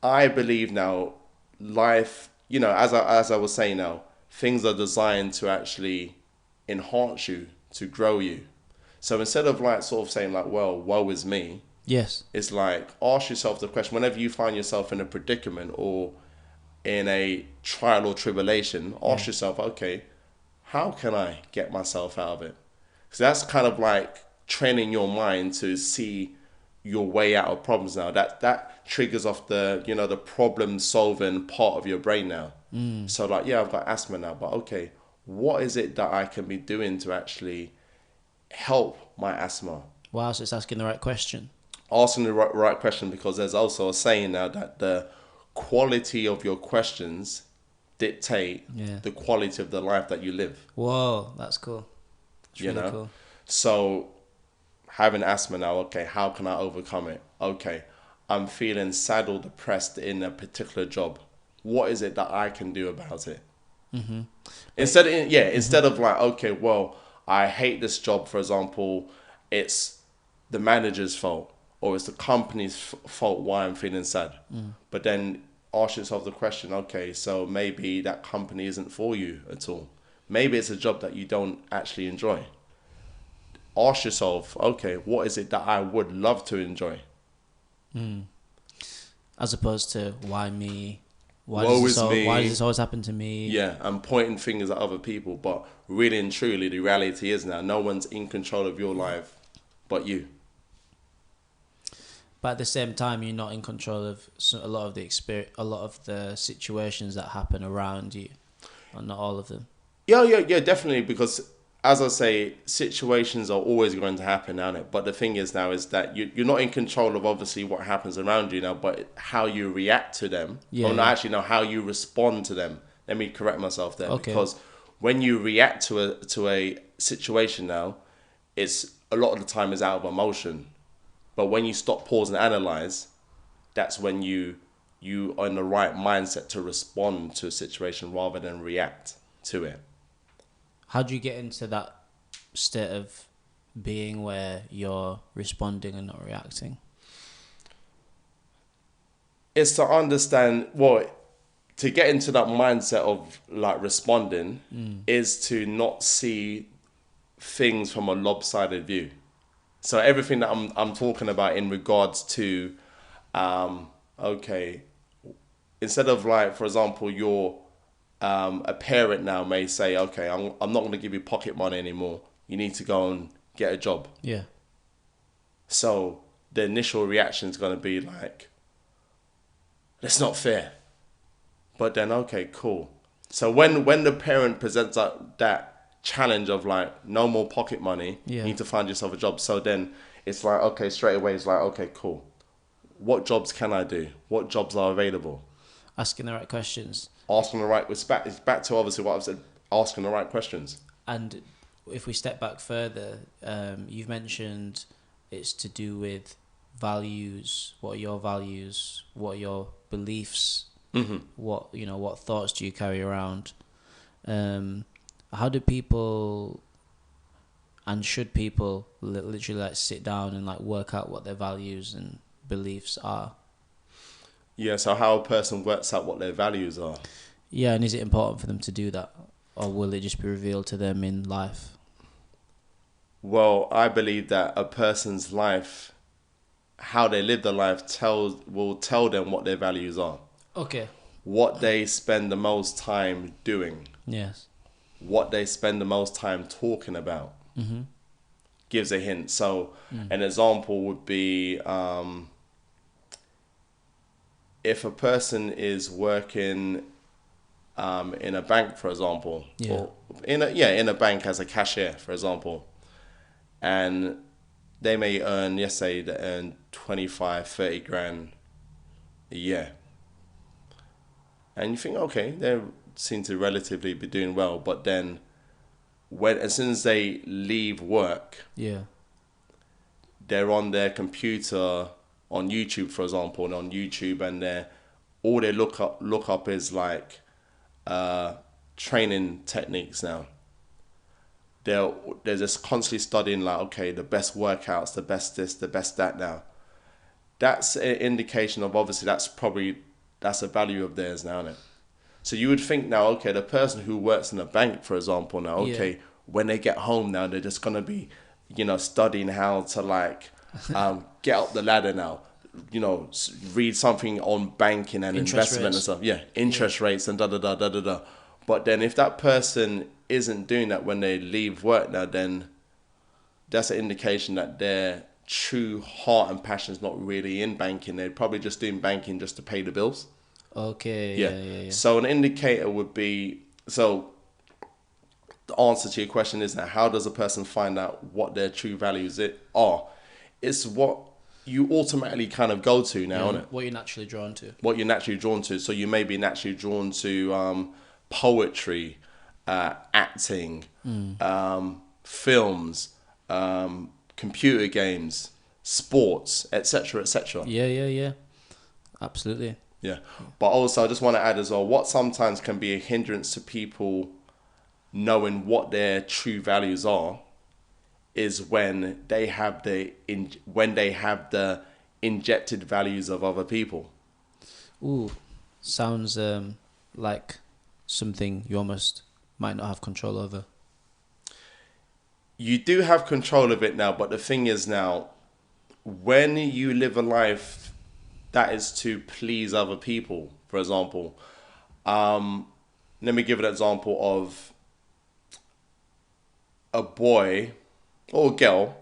B: I believe now life, as I was saying now, things are designed to actually enhance you, to grow you. So instead of like sort of saying like, well, woe is me,
A: Yes.
B: it's like ask yourself the question whenever you find yourself in a predicament or in a trial or tribulation, ask yourself, okay, how can I get myself out of it? So that's kind of like training your mind to see your way out of problems now. That triggers off the problem solving part of your brain now. So like, yeah, I've got asthma now, but okay, what is it that I can be doing to actually help my asthma?
A: Wow, so it's asking the right question.
B: Asking the right question, because there's also a saying now that the quality of your questions dictate the quality of the life that you live.
A: Whoa, that's cool. It's really cool.
B: So having asthma now, okay, how can I overcome it? Okay, I'm feeling sad or depressed in a particular job. What is it that I can do about it? Mm-hmm. Instead of like, okay, well, I hate this job, for example, it's the manager's fault or it's the company's fault why I'm feeling sad. But then ask yourself the question, okay, so maybe that company isn't for you at all. Maybe it's a job that you don't actually enjoy. Ask yourself, okay, what is it that I would love to enjoy?
A: As opposed to, why me? Why
B: Woe
A: does
B: is me.
A: Why does this always happen to me?
B: Yeah, and pointing fingers at other people. But really and truly, the reality is now, no one's in control of your life but you.
A: But at the same time, you're not in control of a lot of the situations that happen around you, or not all of them.
B: Yeah, definitely. Because as I say, situations are always going to happen, aren't it? But the thing is now is that you're not in control of obviously what happens around you now, but how you react to them. Actually, how you respond to them. Let me correct myself there. Okay. Because when you react to a situation now, it's a lot of the time is out of emotion. But when you stop, pause and analyze, that's when you are in the right mindset to respond to a situation rather than react to it.
A: How do you get into that state of being where you're responding and not reacting?
B: It's to understand, to get into that mindset of like responding is to not see things from a lopsided view. So everything that I'm talking about in regards to, okay, instead of like, for example, you're a parent now may say, okay, I'm not going to give you pocket money anymore. You need to go and get a job.
A: Yeah.
B: So the initial reaction is going to be like, that's not fair. But then, okay, cool. So when the parent presents that challenge of like, no more pocket money, you need to find yourself a job. So then it's like, okay, straight away it's like, okay, cool. What jobs can I do? What jobs are available?
A: Asking the right questions.
B: Asking the right, it's back to obviously what I've said, asking the right questions.
A: And if we step back further, you've mentioned it's to do with values. What are your values? What are your beliefs? Mm-hmm. What thoughts do you carry around? How do people and should people literally like sit down and like work out what their values and beliefs are?
B: Yeah, so how a person works out what their values are.
A: Yeah, and is it important for them to do that? Or will it just be revealed to them in life?
B: Well, I believe that a person's life, how they live their life, will tell them what their values are.
A: Okay.
B: What they spend the most time doing.
A: Yes.
B: What they spend the most time talking about. Mm-hmm. Gives a hint. So an example would be... if a person is working in a bank, for example, or in a bank as a cashier, for example, and they may earn, let's say they earn 25, 30 grand a year. And you think, okay, they seem to relatively be doing well, but then as soon as they leave work, they're on their computer on YouTube, for example, and on YouTube, and all they look up is like training techniques now. they're just constantly studying like, okay, the best workouts, the best this, the best that now. That's an indication of, obviously, that's a value of theirs now, isn't it? So you would think now, okay, the person who works in a bank, for example, now, okay,
A: Yeah.
B: when they get home now, they're just going to be, studying how to like get up the ladder now, read something on banking and
A: Interest
B: investment
A: rates.
B: and stuff. Yeah, interest rates and da da da da da da. But then if that person isn't doing that when they leave work now, then that's an indication that their true heart and passion is not really in banking. They're probably just doing banking just to pay the bills.
A: Okay.
B: Yeah.
A: Yeah.
B: So an indicator would be, so the answer to your question is now, how does a person find out what their true values are? It's what you automatically kind of go to now, isn't it?
A: What you're naturally drawn to.
B: What you're naturally drawn to. So you may be naturally drawn to poetry, acting, films, computer games, sports, etc., etc.
A: Yeah. Absolutely.
B: Yeah. But also, I just want to add as well, what sometimes can be a hindrance to people knowing what their true values are is when they have the injected values of other people.
A: Ooh, sounds like something you almost might not have control over.
B: You do have control of it now, but the thing is now, when you live a life that is to please other people, for example, let me give an example of a boy or a girl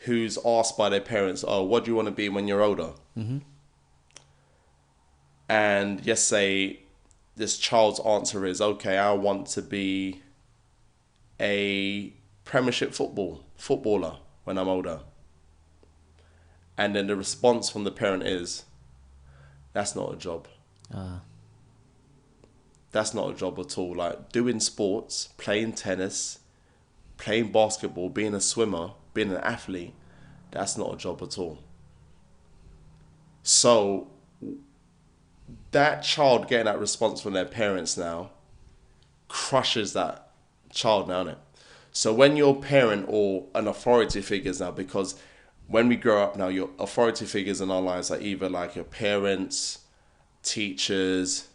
B: who's asked by their parents, oh, what do you want to be when you're older?
A: Mm-hmm.
B: And yes, say this child's answer is, okay, I want to be a Premiership footballer when I'm older. And then the response from the parent is, that's not a job. That's not a job at all. Like doing sports, playing tennis, playing basketball, being a swimmer, being an athlete, that's not a job at all. So that child getting that response from their parents now crushes that child now, innit? So when your parent or an authority figures now, because when we grow up now, your authority figures in our lives are either like your parents, teachers,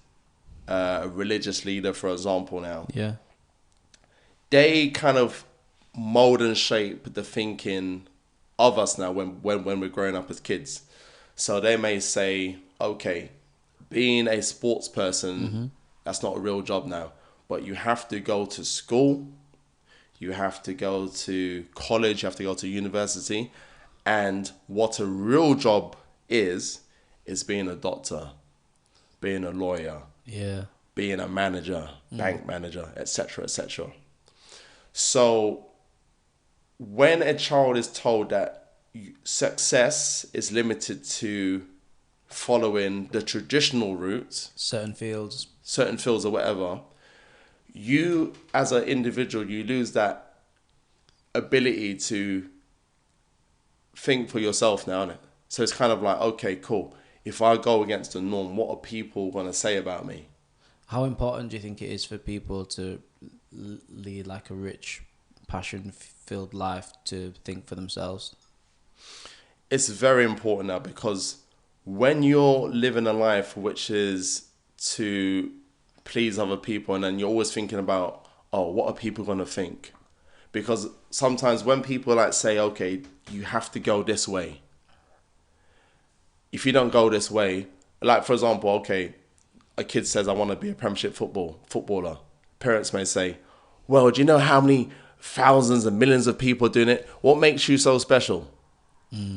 B: a religious leader, for example now.
A: Yeah.
B: They kind of mold and shape the thinking of us now when we're growing up as kids. So they may say, okay, being a sports person, that's not a real job now. But you have to go to school, you have to go to college, you have to go to university. And what a real job is being a doctor, being a lawyer, being a manager, bank manager, etc., etc. So when a child is told that success is limited to following the traditional routes,
A: certain fields
B: or whatever, you as an individual, you lose that ability to think for yourself now, innit? So it's kind of like, okay, cool. If I go against the norm, what are people going to say about me?
A: How important do you think it is for people to lead like a rich, passion-filled life, to think for themselves?
B: It's very important now, because when you're living a life which is to please other people, and then you're always thinking about, oh, what are people going to think? Because sometimes when people like say, okay, you have to go this way. If you don't go this way, like for example, okay, a kid says, I want to be a Premiership footballer. Parents may say, well, do you know how many thousands and millions of people are doing it? What makes you so special?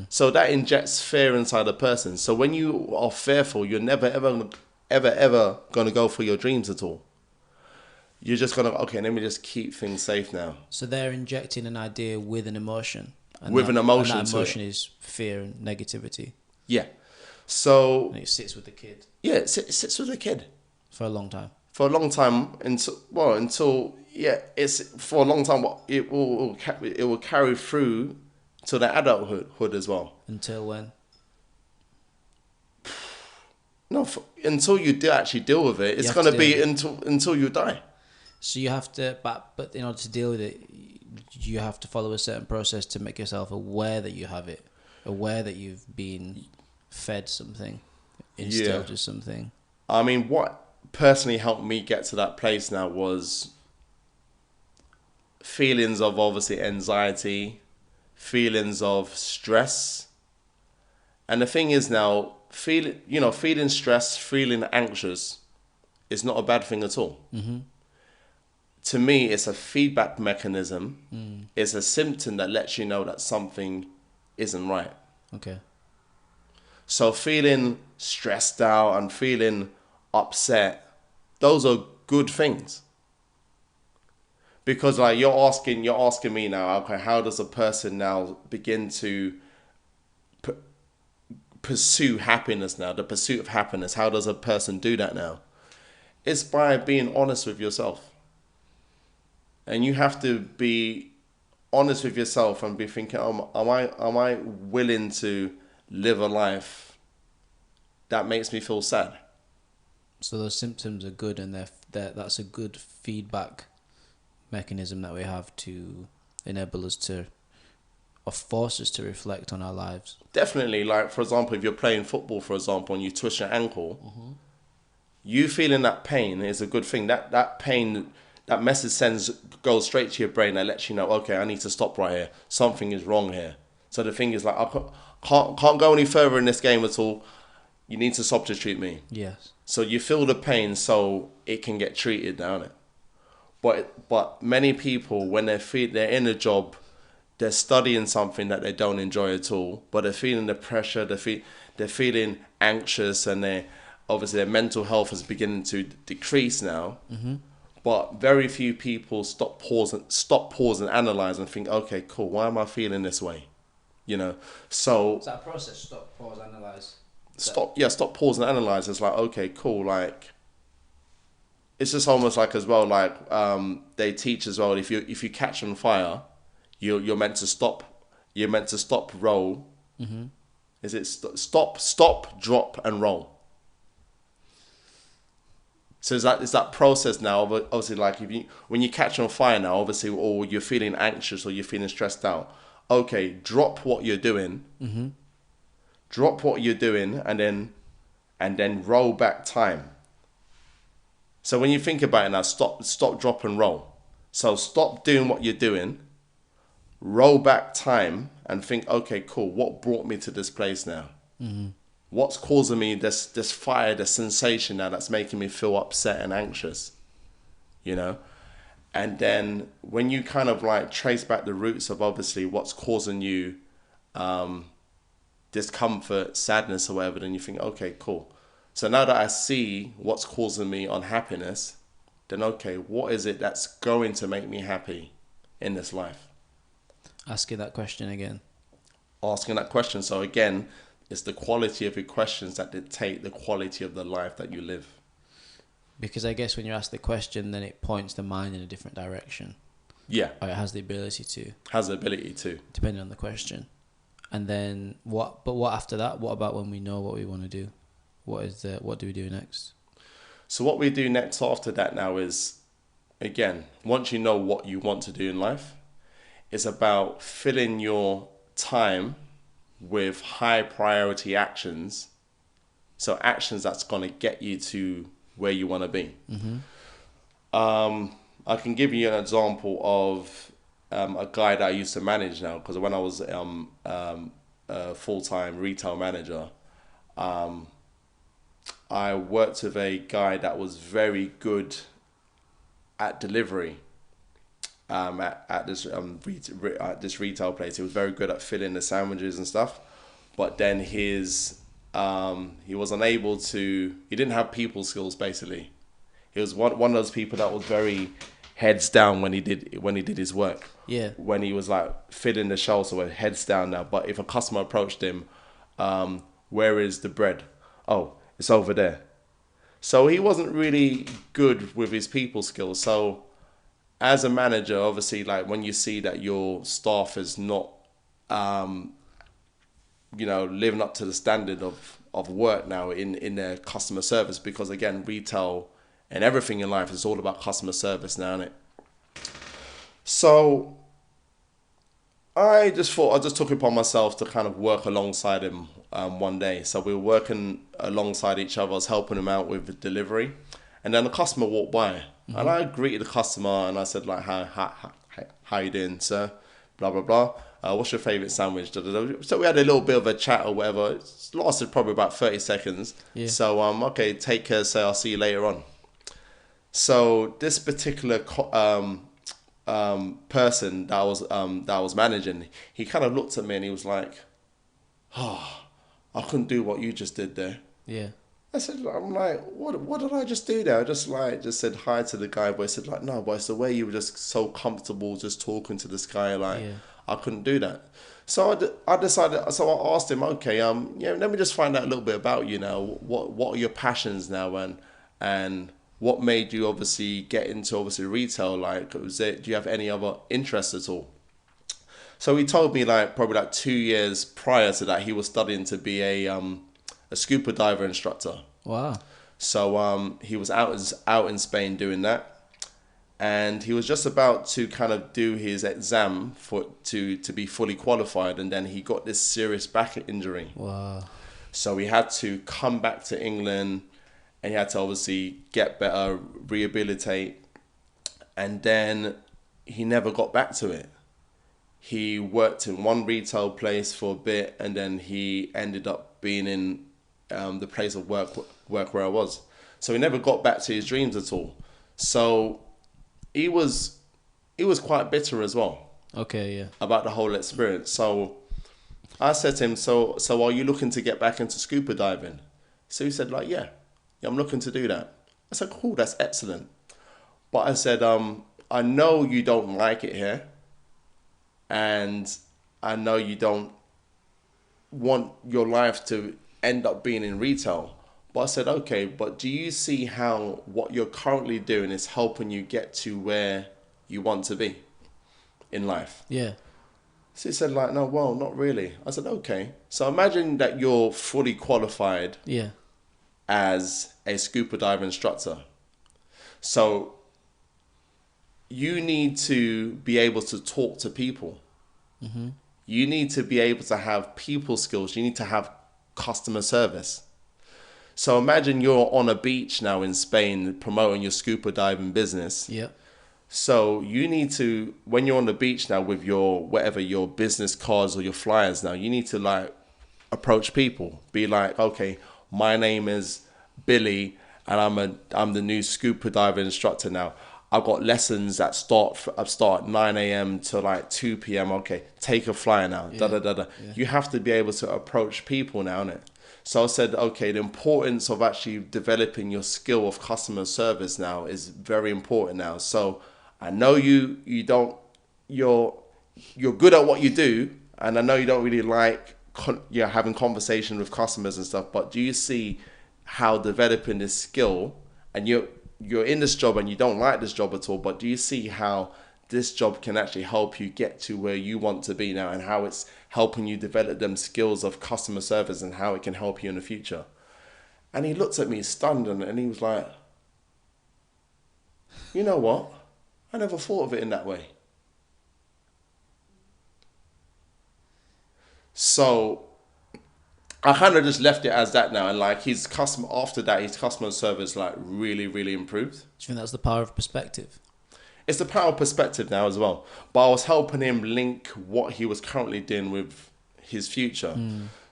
B: So that injects fear inside a person. So when you are fearful, you're never, ever going to go for your dreams at all. You're just going to, okay, let me just keep things safe now.
A: So they're injecting an idea with an emotion. And
B: an emotion.
A: And that emotion is fear and negativity.
B: Yeah. So...
A: And it sits with the kid.
B: Yeah, it sits with the kid.
A: For a long time.
B: For a long time, until it's for a long time, it will carry through to the adulthood as well.
A: Until when?
B: No, until you actually deal with it, it's going to be until you die.
A: So you have to, but in order to deal with it, you have to follow a certain process to make yourself aware that you have it, aware that you've been fed something, instilled with something.
B: I mean, what personally helped me get to that place now was feelings of obviously anxiety, feelings of stress. And the thing is now, feeling stressed, feeling anxious is not a bad thing at all.
A: Mm-hmm.
B: To me, it's a feedback mechanism. It's a symptom that lets you know that something isn't right.
A: Okay.
B: So feeling stressed out and feeling upset, those are good things. Because like you're asking me now, okay, how does a person now begin to pursue happiness now? The pursuit of happiness, how does a person do that now? It's by being honest with yourself. And you have to be honest with yourself and be thinking, am I willing to live a life that makes me feel sad?
A: So those symptoms are good, and that's a good feedback mechanism that we have to enable us to, or force us to reflect on our lives.
B: Definitely, like for example, if you're playing football, for example, and you twist your ankle, you feeling that pain is a good thing. That pain, that message goes straight to your brain that lets you know, okay, I need to stop right here. Something is wrong here. So the thing is like, I can't go any further in this game at all. You need to substitute me.
A: Yes.
B: So you feel the pain so it can get treated, don't it? But many people, when they're in a job, they're studying something that they don't enjoy at all, but they're feeling the pressure, they're feeling anxious, and obviously their mental health is beginning to decrease now. Mm-hmm. But very few people stop, pause, and analyze and think, okay, cool, why am I feeling this way? So...
A: Is that a process? Stop, pause, analyze?
B: Stop, pause and analyze. It's like, okay, cool, like... It's just almost like as well, like they teach as well, if you catch on fire, you're meant to stop. You're meant to stop, roll. Mm-hmm. Is it stop, drop, and roll? So is that process now? Obviously, like when you catch on fire now, obviously, or you're feeling anxious or you're feeling stressed out. Okay, drop what you're doing. Mm-hmm. Drop what you're doing, and then roll back time. So when you think about it now, stop, drop, and roll. So stop doing what you're doing, roll back time, and think, okay, cool, what brought me to this place now? Mm-hmm. What's causing me this fire, this sensation now that's making me feel upset and anxious? And then when you kind of like trace back the roots of obviously what's causing you discomfort, sadness, or whatever, then you think, okay, cool. So now that I see what's causing me unhappiness, then okay, what is it that's going to make me happy in this life?
A: Asking that question again.
B: Asking that question. So again, it's the quality of your questions that dictate the quality of the life that you live.
A: Because I guess when you ask the question, then it points the mind in a different direction.
B: Yeah.
A: Or it has the ability to.
B: Depending
A: on the question. And then what? But what after that? What about when we know what we want to do? What do we do next?
B: So what we do next after that now is, again, once you know what you want to do in life, it's about filling your time with high priority actions. So actions that's going to get you to where you want to be. Mm-hmm. I can give you an example of a guy that I used to manage now, because when I was a full-time retail manager, I worked with a guy that was very good at delivery at this retail place. He was very good at filling the sandwiches and stuff, but then he was unable to. He didn't have people skills. Basically, he was one of those people that was very heads down when he did his work.
A: Yeah.
B: When he was like filling the shelves, so heads down now. But if a customer approached him, where is the bread? Oh, it's over there. So he wasn't really good with his people skills. So as a manager, obviously, like when you see that your staff is not, living up to the standard of work now in their customer service, because again, retail and everything in life is all about customer service now, isn't it? So I just thought I just took it upon myself to kind of work alongside him one day. So we were working alongside each other. I was helping him out with the delivery, and then a customer walked by, and I greeted the customer and I said like, how you doing, sir? Blah blah blah. What's your favorite sandwich? Da, da, da. So we had a little bit of a chat or whatever. It lasted probably about 30 seconds. Yeah. So okay, take care, sir. I'll see you later on. So this particular person that I was managing, he kind of looked at me and he was like, "Oh, I couldn't do what you just did there."
A: Yeah.
B: I'm like, what did I just do there? I just said hi to the guy, but I said like, no, but it's the way you were just so comfortable just talking to this guy, like I couldn't do that. So I decided. So I asked him, okay, let me just find out a little bit about you now. What are your passions now, and what made you obviously get into obviously retail? Like, do you have any other interests at all? So he told me like probably like 2 years prior to that, he was studying to be a scuba diver instructor.
A: Wow.
B: So he was out in Spain doing that, and he was just about to kind of do his exam to be fully qualified, and then he got this serious back injury.
A: Wow.
B: So he had to come back to England, and he had to obviously get better, rehabilitate, and then he never got back to it. He worked in one retail place for a bit, and then he ended up being in the place of work where I was. So he never got back to his dreams at all. So he was quite bitter as well.
A: Okay, yeah.
B: About the whole experience. So I said to him, so are you looking to get back into scuba diving? So he said like, yeah, I'm looking to do that. I said, cool, that's excellent. But I said, I know you don't like it here, and I know you don't want your life to end up being in retail. But I said, okay, but do you see how what you're currently doing is helping you get to where you want to be in life?
A: Yeah.
B: So he said like, no, well, not really. I said, okay. So imagine that you're fully qualified as a scuba dive instructor. So you need to be able to talk to people. Mm-hmm. You need to be able to have people skills. You need to have customer service. So imagine you're on a beach now in Spain promoting your scuba diving business.
A: Yeah.
B: So you need to, when you're on the beach now with your business cards or your flyers now, you need to like approach people. Be like, okay, my name is Billy and I'm the new scuba diving instructor now. I've got lessons that start 9 a.m. to like 2 p.m. Okay, take a flyer now. Yeah. Yeah. You have to be able to approach people now, innit? So I said, okay, the importance of actually developing your skill of customer service now is very important now. So I know you're good at what you do, and I know you don't really like having conversation with customers and stuff. But do you see how developing this skill, and you're in this job and you don't like this job at all, but do you see how this job can actually help you get to where you want to be now, and how it's helping you develop them skills of customer service and how it can help you in the future? And he looked at me stunned and he was like, you know what? I never thought of it in that way. So I kind of just left it as that now, and like his customer service like really, really improved.
A: Do you think that's the power of perspective?
B: It's the power of perspective now as well. But I was helping him link what he was currently doing with his future.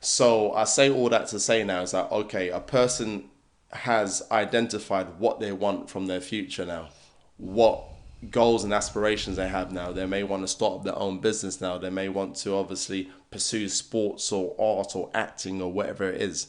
B: So I say all that to say now is that, okay, a person has identified what they want from their future now, what goals and aspirations they have now. They may want to start up their own business now. They may want to obviously pursue sports or art or acting or whatever it is.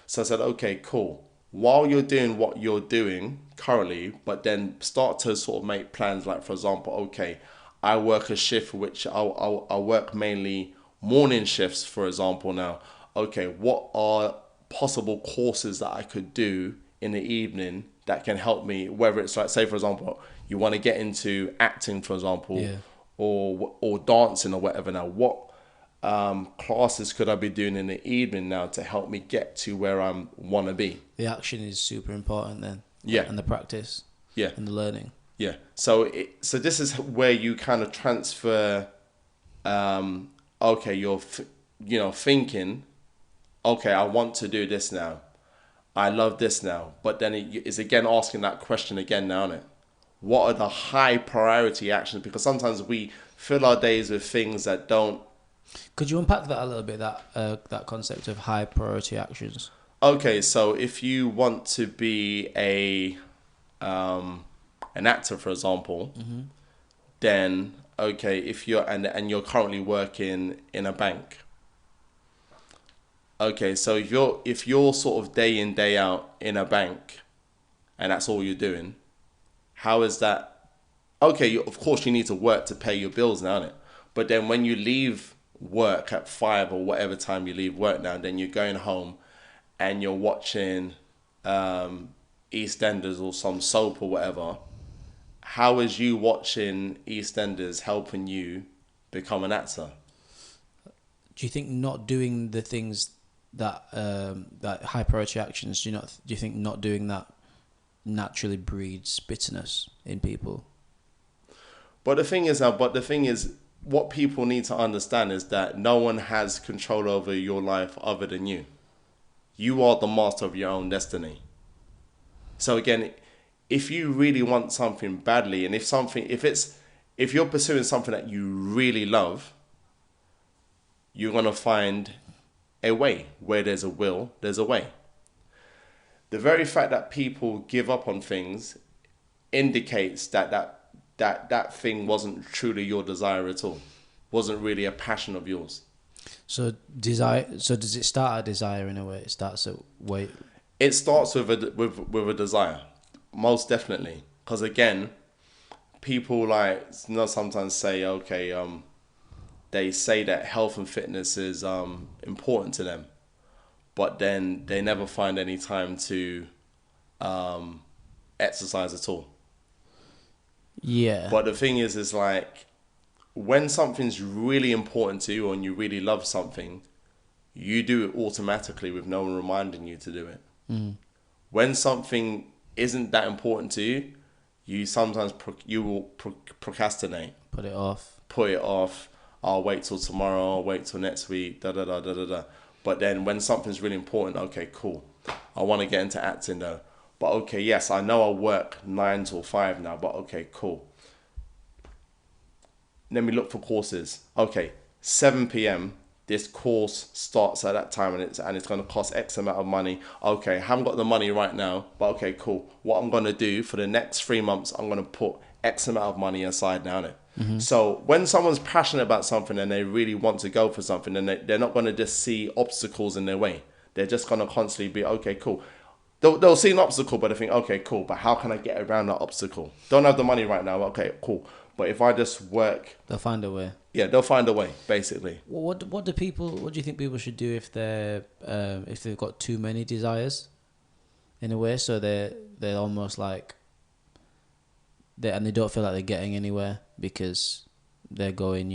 B: So I said, okay, cool. While you're doing what you're doing currently, but then start to sort of make plans, like, for example, okay, I work a shift which I'll work mainly morning shifts, for example, now. Okay, what are possible courses that I could do in the evening that can help me, whether it's like, say, for example, you want to get into acting, for example, or dancing or whatever. Now, what classes could I be doing in the evening now to help me get to where I want to be?
A: The action is super important then.
B: Yeah.
A: And the practice.
B: Yeah.
A: And the learning.
B: Yeah. So this is where you kind of transfer okay, you're thinking, okay, I want to do this now. I love this now. But then it's again asking that question again now, isn't it? What are the high priority actions? Because sometimes we fill our days with things that don't.
A: Could you unpack that a little bit, that concept of high priority actions?
B: Okay, so if you want to be an actor, for example, then okay, if you're and you're currently working in a bank. Okay, so if you're sort of day in, day out in a bank, and that's all you're doing, how is that? Okay, of course you need to work to pay your bills now, innit? But then when you leave work at 5 or whatever time you leave work now, then you're going home, and you're watching EastEnders or some soap or whatever. How is you watching EastEnders helping you become an actor?
A: Do you think not doing the things that that high priority actions, do you think not doing that naturally breeds bitterness in people?
B: But the thing is, what people need to understand is that no one has control over your life other than you. You are the master of your own destiny. So again, if you really want something badly, and if you're pursuing something that you really love, you're gonna find a way. Where there's a will, there's a way. The very fact that people give up on things indicates that thing wasn't truly your desire at all, wasn't really a passion of yours.
A: So desire. So does it start at desire in a way? It starts at wait.
B: It starts with a desire, most definitely. Because again, people sometimes say, okay, they say that health and fitness is important to them, but then they never find any time to exercise at all.
A: Yeah.
B: But the thing is like, when something's really important to you and you really love something, you do it automatically with no one reminding you to do it. When something isn't that important to you, you sometimes you will procrastinate.
A: Put it off.
B: I'll wait till tomorrow. I'll wait till next week. Da da da da da da. But then when something's really important, okay, cool. I want to get into acting though. But okay, yes, I know I work 9 till 5 now. But okay, cool. Let me look for courses. Okay, 7 p.m. This course starts at that time, and it's going to cost X amount of money. Okay, I haven't got the money right now, but okay, cool. What I'm going to do for the next 3 months, I'm going to put X amount of money aside now. So when someone's passionate about something and they really want to go for something, then they're not going to just see obstacles in their way. They're just going to constantly be, okay, cool. They'll see an obstacle, but they think, okay, cool, but how can I get around that obstacle? Don't have the money right now. Okay, cool. But if I just work,
A: They'll find a way.
B: Yeah, they'll find a way, basically.
A: What do you think people should do if they've got too many desires, in a way? So they're almost like they don't feel like they're getting anywhere because they're going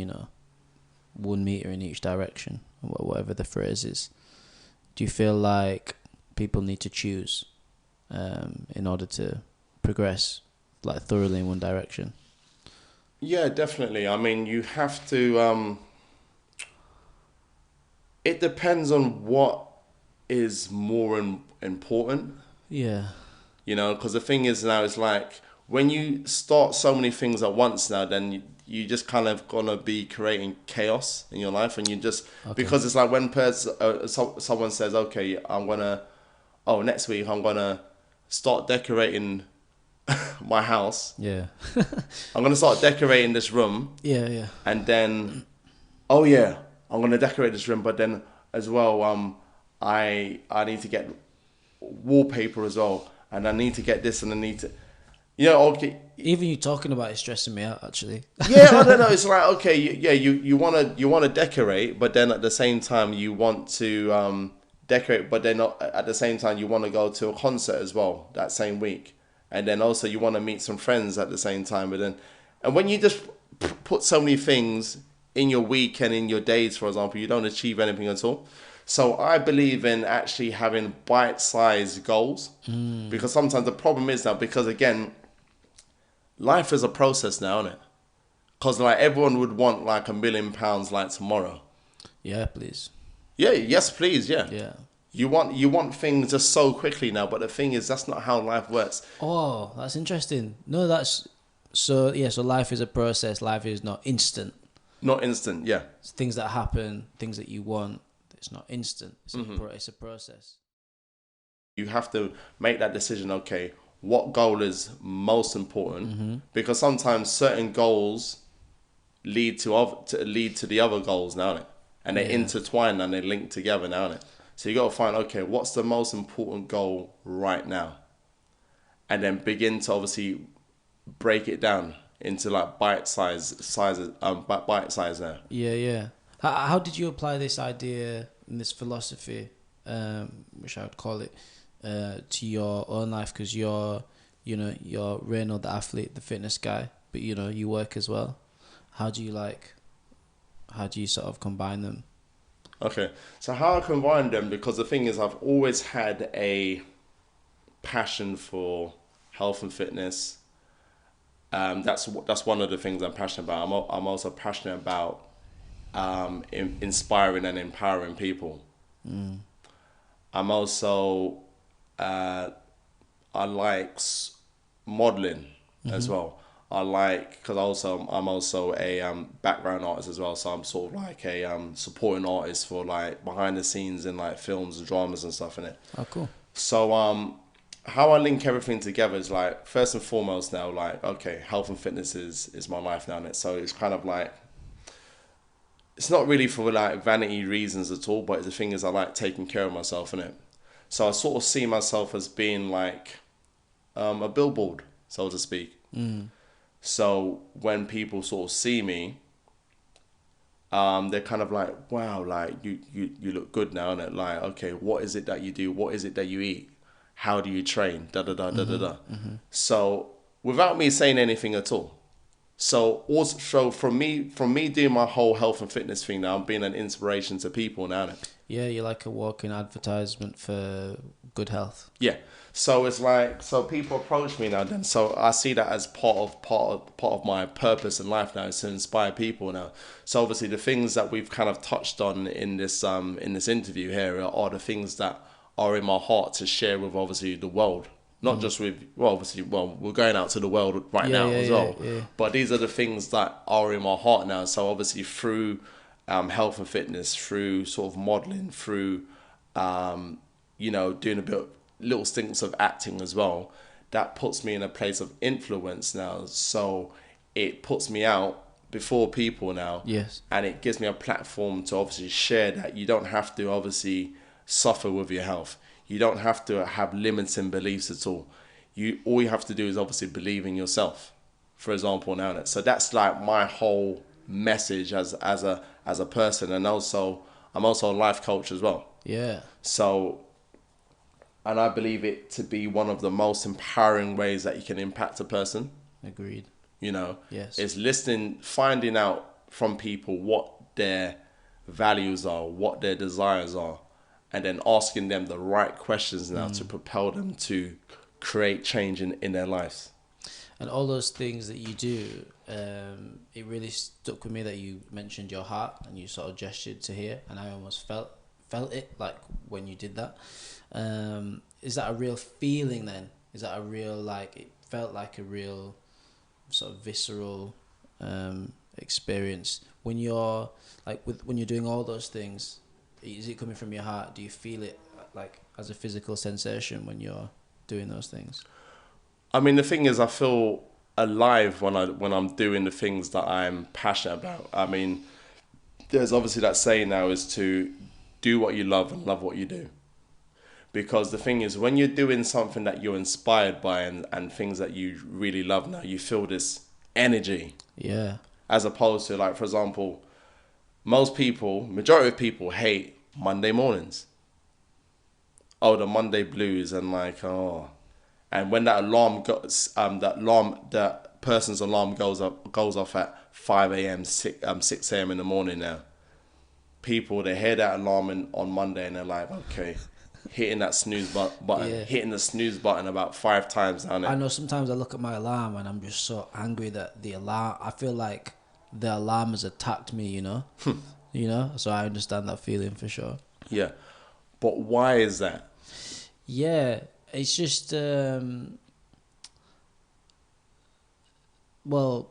A: 1 meter in each direction, whatever the phrase is. Do you feel like people need to choose in order to progress like thoroughly in one direction?
B: Yeah, definitely. I mean, you have to. It depends on what is more important.
A: Yeah.
B: Because the thing is now, it's like when you start so many things at once now, then you just kind of gonna be creating chaos in your life, and you just because it's like when someone says, okay, next week I'm gonna start decorating my house.
A: Yeah.
B: I'm gonna start decorating this room.
A: Yeah.
B: And then, I'm gonna decorate this room, but then as well, I need to get wallpaper as well, and I need to get this, and I need to, okay.
A: Even you talking about it stressing me out, actually.
B: Yeah, I don't know. It's like, okay, you wanna decorate, but then at the same time you want to decorate, but then at the same time you want to go to a concert as well that same week. And then also you want to meet some friends at the same time. And when you just put so many things in your week and in your days, for example, you don't achieve anything at all. So I believe in actually having bite-sized goals. Because sometimes the problem is now, because again, life is a process now, isn't it? Because like everyone would want like £1 million like tomorrow.
A: Yeah, please.
B: Yeah, yes, please, yeah.
A: Yeah.
B: You want things just so quickly now, but the thing is, that's not how life works.
A: Oh, that's interesting. No, that's so. Yeah, so life is a process. Life is not instant.
B: Not instant, yeah.
A: It's things that happen, things that you want. It's not instant. It's a process.
B: You have to make that decision. Okay, what goal is most important? Because sometimes certain goals lead to the other goals now, innit? And they intertwine and they link together now, innit? So you got to find, okay, what's the most important goal right now, and then begin to obviously break it down into like bite size now.
A: Yeah, yeah. How did you apply this idea and this philosophy, which I would call it, to your own life? Because you're Reynold, the athlete, the fitness guy, but you work as well. How do you sort of combine them?
B: Okay, so how I combine them, because the thing is, I've always had a passion for health and fitness. That's one of the things I'm passionate about. I'm also passionate about inspiring and empowering people. I'm also I like modeling as well. I like, because I'm also a background artist as well, so I'm sort of like a supporting artist for like behind the scenes in like films and dramas and stuff in it.
A: Oh, cool.
B: So how I link everything together is like, first and foremost now, like, okay, health and fitness is my life now, innit? So it's kind of like, it's not really for like vanity reasons at all, but the thing is, I like taking care of myself, innit? So I sort of see myself as being like a billboard, so to speak. So when people sort of see me, they're kind of like, wow, like you look good now, innit? Like, okay, what is it that you do? What is it that you eat? How do you train? Da da da da da da. So without me saying anything at all. So also from me doing my whole health and fitness thing now, I'm being an inspiration to people now, innit?
A: Yeah, you're like a walking advertisement for good health.
B: Yeah. So it's like, so people approach me now then. So I see that as part of my purpose in life now, is to inspire people now. So obviously the things that we've kind of touched on in this interview here are the things that are in my heart to share with obviously the world. Not just with, we're going out to the world right now as well. Yeah. But these are the things that are in my heart now. So obviously through health and fitness, through sort of modeling, through, doing a bit little stints of acting as well, that puts me in a place of influence now. So it puts me out before people now.
A: Yes. And
B: it gives me a platform to obviously share that you don't have to obviously suffer with your health. You don't have to have limiting beliefs at all. All you have to do is obviously believe in yourself, for example, now. So that's like my whole message as a person, and also I'm also a life coach as well.
A: Yeah.
B: So, and I believe it to be one of the most empowering ways that you can impact a person.
A: Agreed.
B: Yes. It's listening, finding out from people what their values are, what their desires are, and then asking them the right questions now to propel them to create change in their lives.
A: And all those things that you do, it really stuck with me that you mentioned your heart and you sort of gestured to here, and I almost felt it like when you did that. Is that a real feeling then? Is that a real, like, it felt like a real sort of visceral experience when you're like when you're doing all those things? Is it coming from your heart? Do you feel it like as a physical sensation when you're doing those things?
B: I mean, the thing is, I feel alive when I'm doing the things that I'm passionate about. I mean, there's obviously that saying now is to do what you love and love what you do. Because the thing is, when you're doing something that you're inspired by and things that you really love now, you feel this energy.
A: Yeah.
B: As opposed to, like, for example, majority of people hate Monday mornings. Oh, the Monday blues, and like, oh. And when that alarm goes, that person's alarm goes off at 5 a.m., 6 a.m. in the morning now. People, they hear that alarm on Monday and they're like, okay, hitting that snooze button, hitting the snooze button about 5 times.
A: I know sometimes I look at my alarm and I'm just so angry that the alarm, I feel like the alarm has attacked me, you know. You know, so I understand that feeling for sure.
B: Yeah. But why is that?
A: Yeah, it's just well,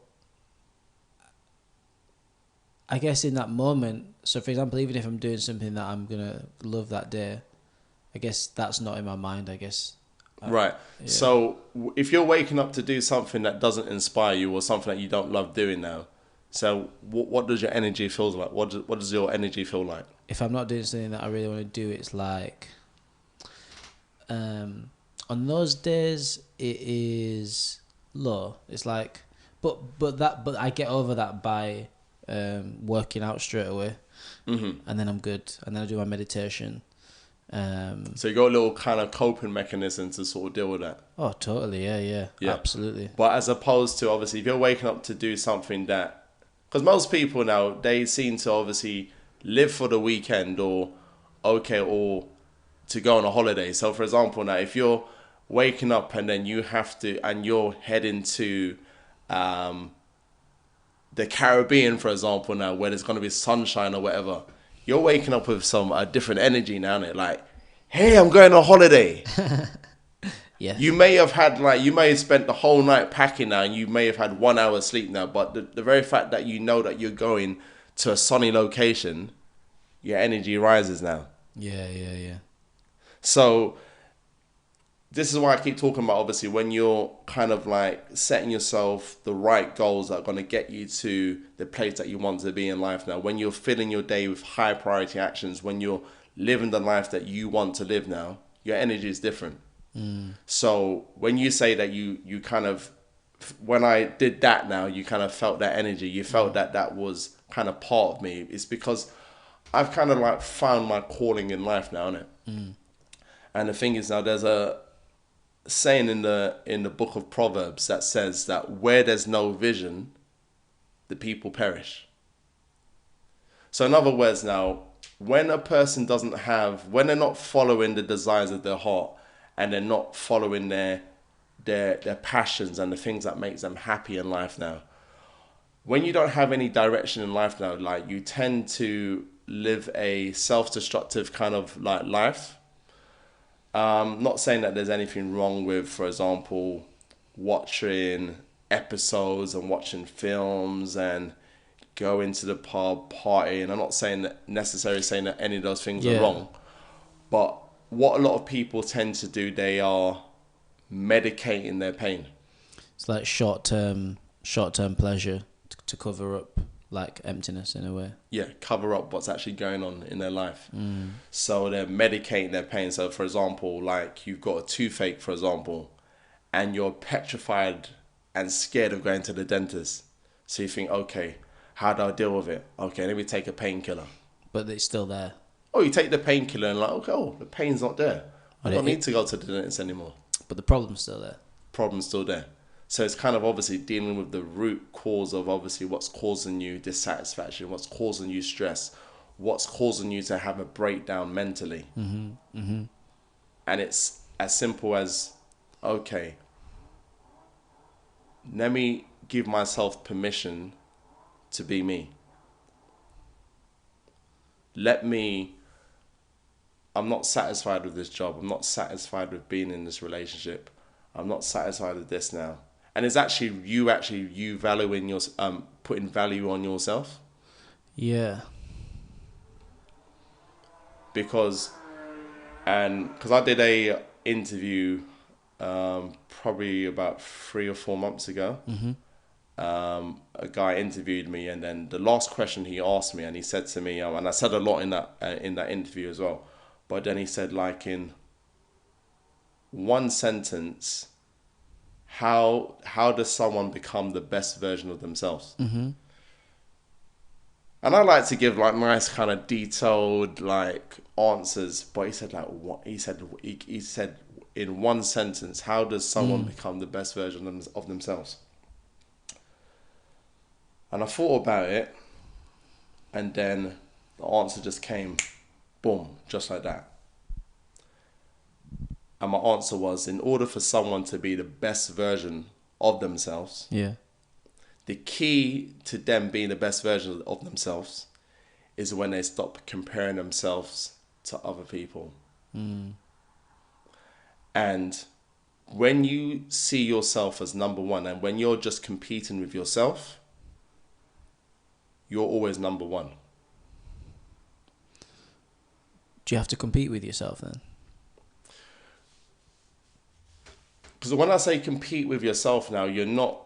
A: I guess in that moment. So, for example, even if I'm doing something that I'm gonna love that day, I guess that's not in my mind. I guess.
B: Right.
A: Yeah.
B: So if you're waking up to do something that doesn't inspire you or something that you don't love doing now, so what does your energy feel like? What does your energy feel like?
A: If I'm not doing something that I really want to do, it's like, on those days it is low. It's like, but I get over that by working out straight away, and then I'm good, and then I do my meditation.
B: So you got a little kind of coping mechanism to sort of deal with that.
A: Oh, totally, yeah, absolutely.
B: But as opposed to obviously, if you're waking up to do something that, because most people now they seem to obviously live for the weekend or to go on a holiday. So for example, now if you're waking up and then you have to and you're heading to the Caribbean, for example, now where there's going to be sunshine or whatever, you're waking up with some different energy now, innit? Like, hey, I'm going on holiday.
A: Yeah.
B: You may have spent the whole night packing now, and you may have had 1 hour sleep now, but the very fact that you know that you're going to a sunny location, your energy rises now.
A: Yeah.
B: So this is why I keep talking about, obviously, when you're kind of like setting yourself the right goals that are going to get you to the place that you want to be in life now, when you're filling your day with high priority actions, when you're living the life that you want to live now, your energy is different. So when you say that you kind of, when I did that now, you kind of felt that energy, you felt that was kind of part of me, it's because I've kind of like found my calling in life now, innit? And the thing is now, there's a saying in the book of Proverbs that says that where there's no vision, the people perish. So in other words now, when a person when they're not following the desires of their heart, and they're not following their passions and the things that makes them happy in life now, when you don't have any direction in life now, like you tend to live a self-destructive kind of like life. Not saying that there's anything wrong with, for example, watching episodes and watching films and going to the pub, partying. I'm not necessarily saying that any of those things are wrong, but what a lot of people tend to do, they are medicating their pain.
A: It's like short-term pleasure to cover up like emptiness in a way.
B: Yeah, cover up what's actually going on in their life. So they're medicating their pain. So for example, like you've got a toothache, for example, and you're petrified and scared of going to the dentist. So you think, okay, how do I deal with it? Okay, let me take a painkiller.
A: But it's still there.
B: Oh, you take the painkiller and like, okay, the pain's not there. I don't need to go to the dentist anymore.
A: But the problem's still there.
B: Problem's still there. So it's kind of obviously dealing with the root cause of obviously what's causing you dissatisfaction, what's causing you stress, what's causing you to have a breakdown mentally. And it's as simple as, okay, let me give myself permission to be me. I'm not satisfied with this job. I'm not satisfied with being in this relationship. I'm not satisfied with this now. And it's actually you valuing your putting value on yourself.
A: Yeah. Because
B: I did a interview probably about 3 or 4 months ago. A guy interviewed me, and then the last question he asked me, and he said to me, and I said a lot in that interview as well, but then he said, like, in one sentence, how does someone become the best version of themselves? And I like to give like nice kind of detailed like answers, but he said like what he said in one sentence, how does someone become the best version of themselves? And I thought about it, and then the answer just came, boom, just like that. And my answer was, in order for someone to be the best version of themselves, the key to them being the best version of themselves is when they stop comparing themselves to other people. And when you see yourself as number one, and when you're just competing with yourself, you're always number one.
A: Do you have to compete with yourself then?
B: Because when I say compete with yourself now, you're not...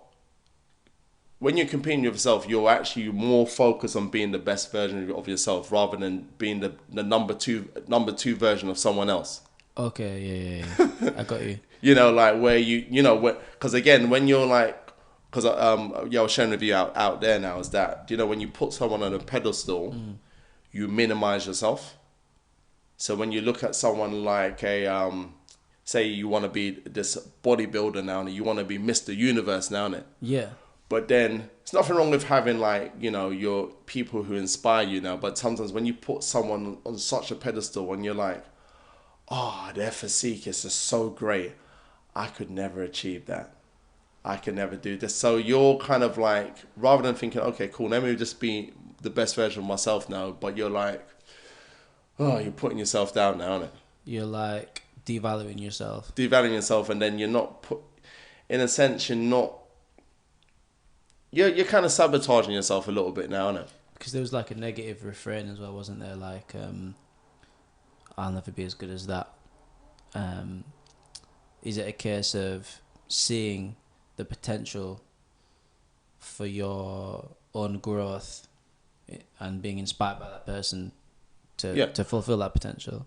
B: When you're competing with yourself, you're actually more focused on being the best version of yourself rather than being the number two version of someone else.
A: Okay, yeah. I got you.
B: You know, like where because again, when you're like, because I was sharing with you out there now, is that, you know, when you put someone on a pedestal, you minimize yourself. So when you look at someone like say you want to be this bodybuilder now, and you want to be Mr. Universe now, innit?
A: Yeah.
B: But then it's nothing wrong with having, like, you know, your people who inspire you now. But sometimes when you put someone on such a pedestal and you're like, oh, their physique is just so great, I could never achieve that. I could never do this. So you're kind of like, rather than thinking, okay, cool, let me just be the best version of myself now, but you're like, oh, you're putting yourself down now, innit?
A: You're like devaluing yourself.
B: Devaluing yourself, and then you're not in a sense, you're kind of sabotaging yourself a little bit now, innit?
A: Because there was like a negative refrain as well, wasn't there? Like, I'll never be as good as that. Is it a case of seeing the potential for your own growth and being inspired by that person to fulfill that potential?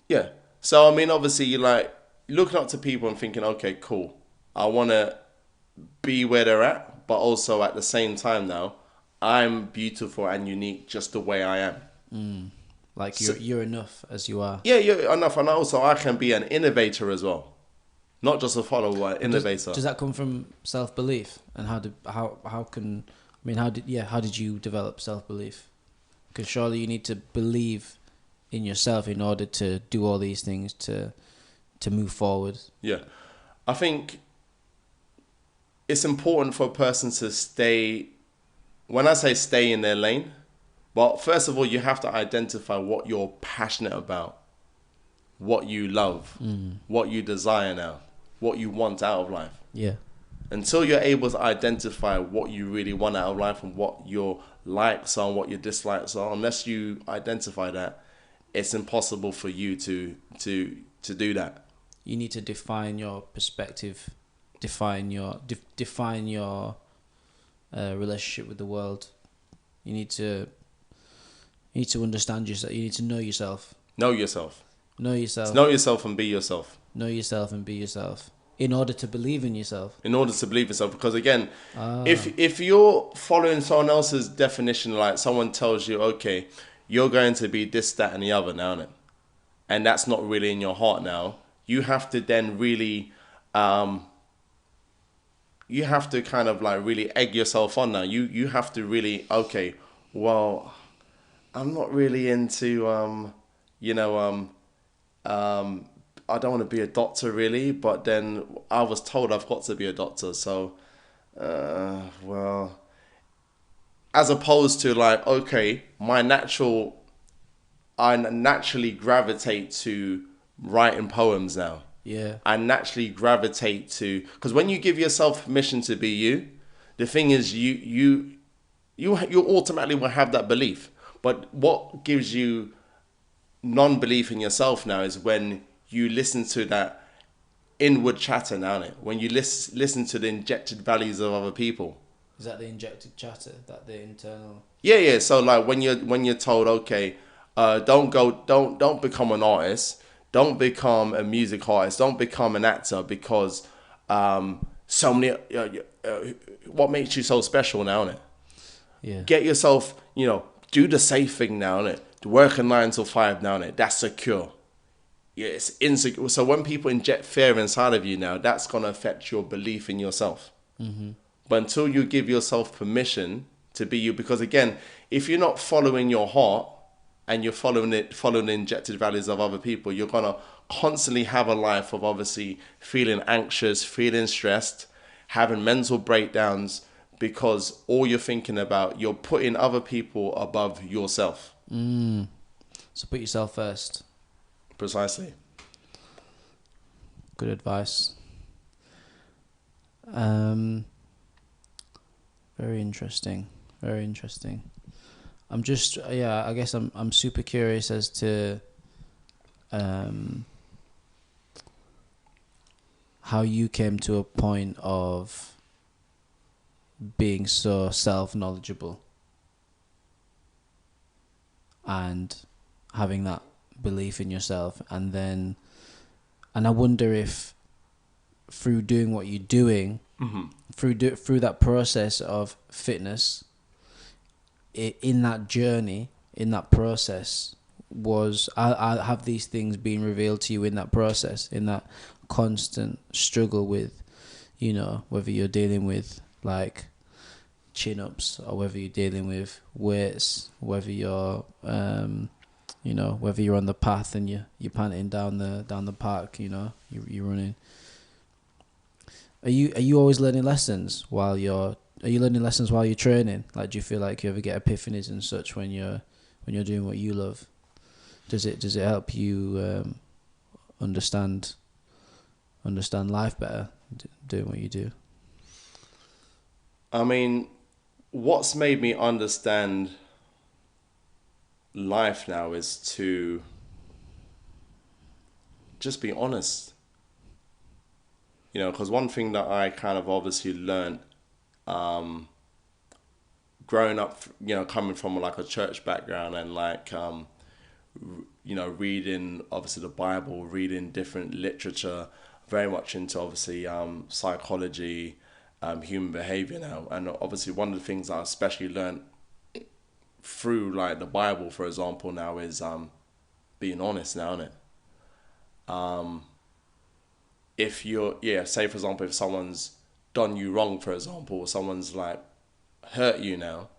A: Yeah.
B: So, I mean, obviously, you're like looking up to people and thinking, okay, cool, I want to be where they're at, but also at the same time now, I'm beautiful and unique just the way I am.
A: Like you're enough as you are.
B: Yeah, you're enough, and also I can be an innovator as well, not just a follower, an innovator.
A: Does that come from self-belief? And how did you develop self-belief? Because surely you need to believe in yourself in order to do all these things to move forward.
B: Yeah, I think it's important for a person to stay. When I say stay in their lane, well, first of all, you have to identify what you're passionate about, what you love, what you desire now, what you want out of life.
A: Yeah.
B: Until you're able to identify what you really want out of life and what your likes are and what your dislikes are, unless you identify that, it's impossible for you to do that.
A: You need to define your perspective, define your relationship with the world. You need to understand yourself. You need to know yourself.
B: Know yourself.
A: Know yourself.
B: Know yourself and be yourself.
A: Know yourself and be yourself. In order to believe in yourself.
B: In order to believe in yourself. Because again, if you're following someone else's definition, like someone tells you, okay, you're going to be this, that, and the other now, innit? And that's not really in your heart now. You have to then really, you have to kind of like really egg yourself on now. You have to really, okay, well, I'm not really into, I don't want to be a doctor really, but then I was told I've got to be a doctor. So, well, as opposed to like, okay, I naturally gravitate to writing poems now.
A: Yeah.
B: I naturally gravitate to, because when you give yourself permission to be you, the thing is you automatically will have that belief. But what gives you non-belief in yourself now is when you listen to that inward chatter now, when you listen to the injected values of other people.
A: Is that the injected chatter? That the internal?
B: Yeah. So like when you're told, okay, don't become an artist, don't become a music artist, don't become an actor because so many. What makes you so special now, innit?
A: Yeah.
B: Get yourself, do the safe thing now, innit? Working 9 to 5 now, innit? That's secure. Yeah, it's insecure. So when people inject fear inside of you now, that's gonna affect your belief in yourself.
A: Mm-hmm.
B: But until you give yourself permission to be you, because again, if you're not following your heart and you're following the injected values of other people, you're gonna constantly have a life of obviously feeling anxious, feeling stressed, having mental breakdowns, because all you're thinking about, you're putting other people above yourself.
A: So put yourself first.
B: Precisely.
A: Good advice. Very interesting. Very interesting. I guess I'm super curious as to how you came to a point of being so self-knowledgeable and having that belief in yourself, and I wonder if through doing what you're doing, through that process of fitness, in that journey, in that process, I have these things being revealed to you in that process, in that constant struggle with, whether you're dealing with like chin-ups or whether you're dealing with weights, whether you're whether you're on the path and you're panting down the park, you're running. Are you always learning lessons while you're training? Like, do you feel like you ever get epiphanies and such when you're doing what you love? Does it help you understand life better, doing what you do?
B: I mean, what's made me understand life now is to just be honest. Because one thing that I kind of obviously learned growing up, coming from like a church background and like, reading obviously the Bible, reading different literature, very much into obviously psychology, human behavior now. And obviously one of the things I especially learned through like the Bible, for example, now is being honest now, isn't it? If you're, say for example, if someone's done you wrong, for example, or someone's like hurt you now,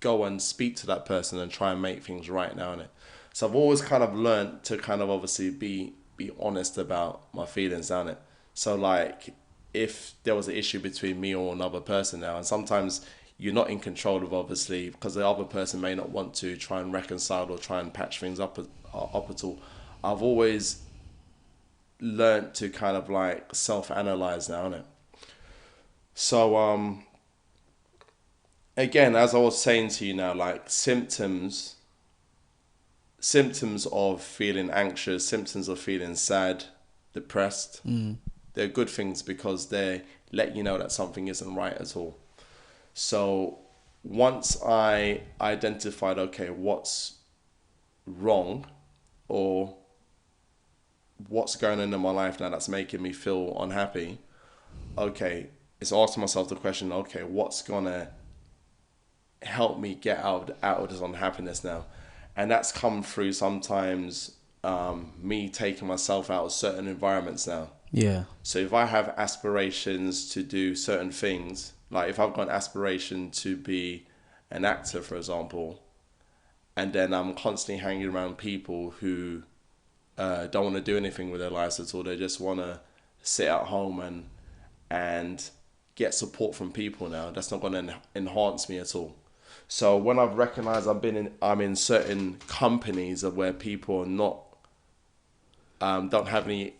B: go and speak to that person and try and make things right now, innit? So I've always kind of learned to kind of obviously be honest about my feelings, innit? So like if there was an issue between me or another person now, and sometimes you're not in control of obviously because the other person may not want to try and reconcile or try and patch things up at all. I've always learned to kind of like self-analyze now, innit? So again, as I was saying to you now, like symptoms of feeling anxious, symptoms of feeling sad, depressed, they're good things because they let you know that something isn't right at all. So once I identified, okay, what's wrong or what's going on in my life now that's making me feel unhappy, okay, it's asking myself the question, okay, what's gonna help me get out of this unhappiness now? And that's come through sometimes me taking myself out of certain environments now.
A: Yeah.
B: So if I have aspirations to do certain things, like if I've got an aspiration to be an actor, for example, and then I'm constantly hanging around people who don't want to do anything with their lives at all, they just want to sit at home and get support from people now, that's not going to enhance me at all. So when I've recognized I'm in certain companies of where people are not don't have any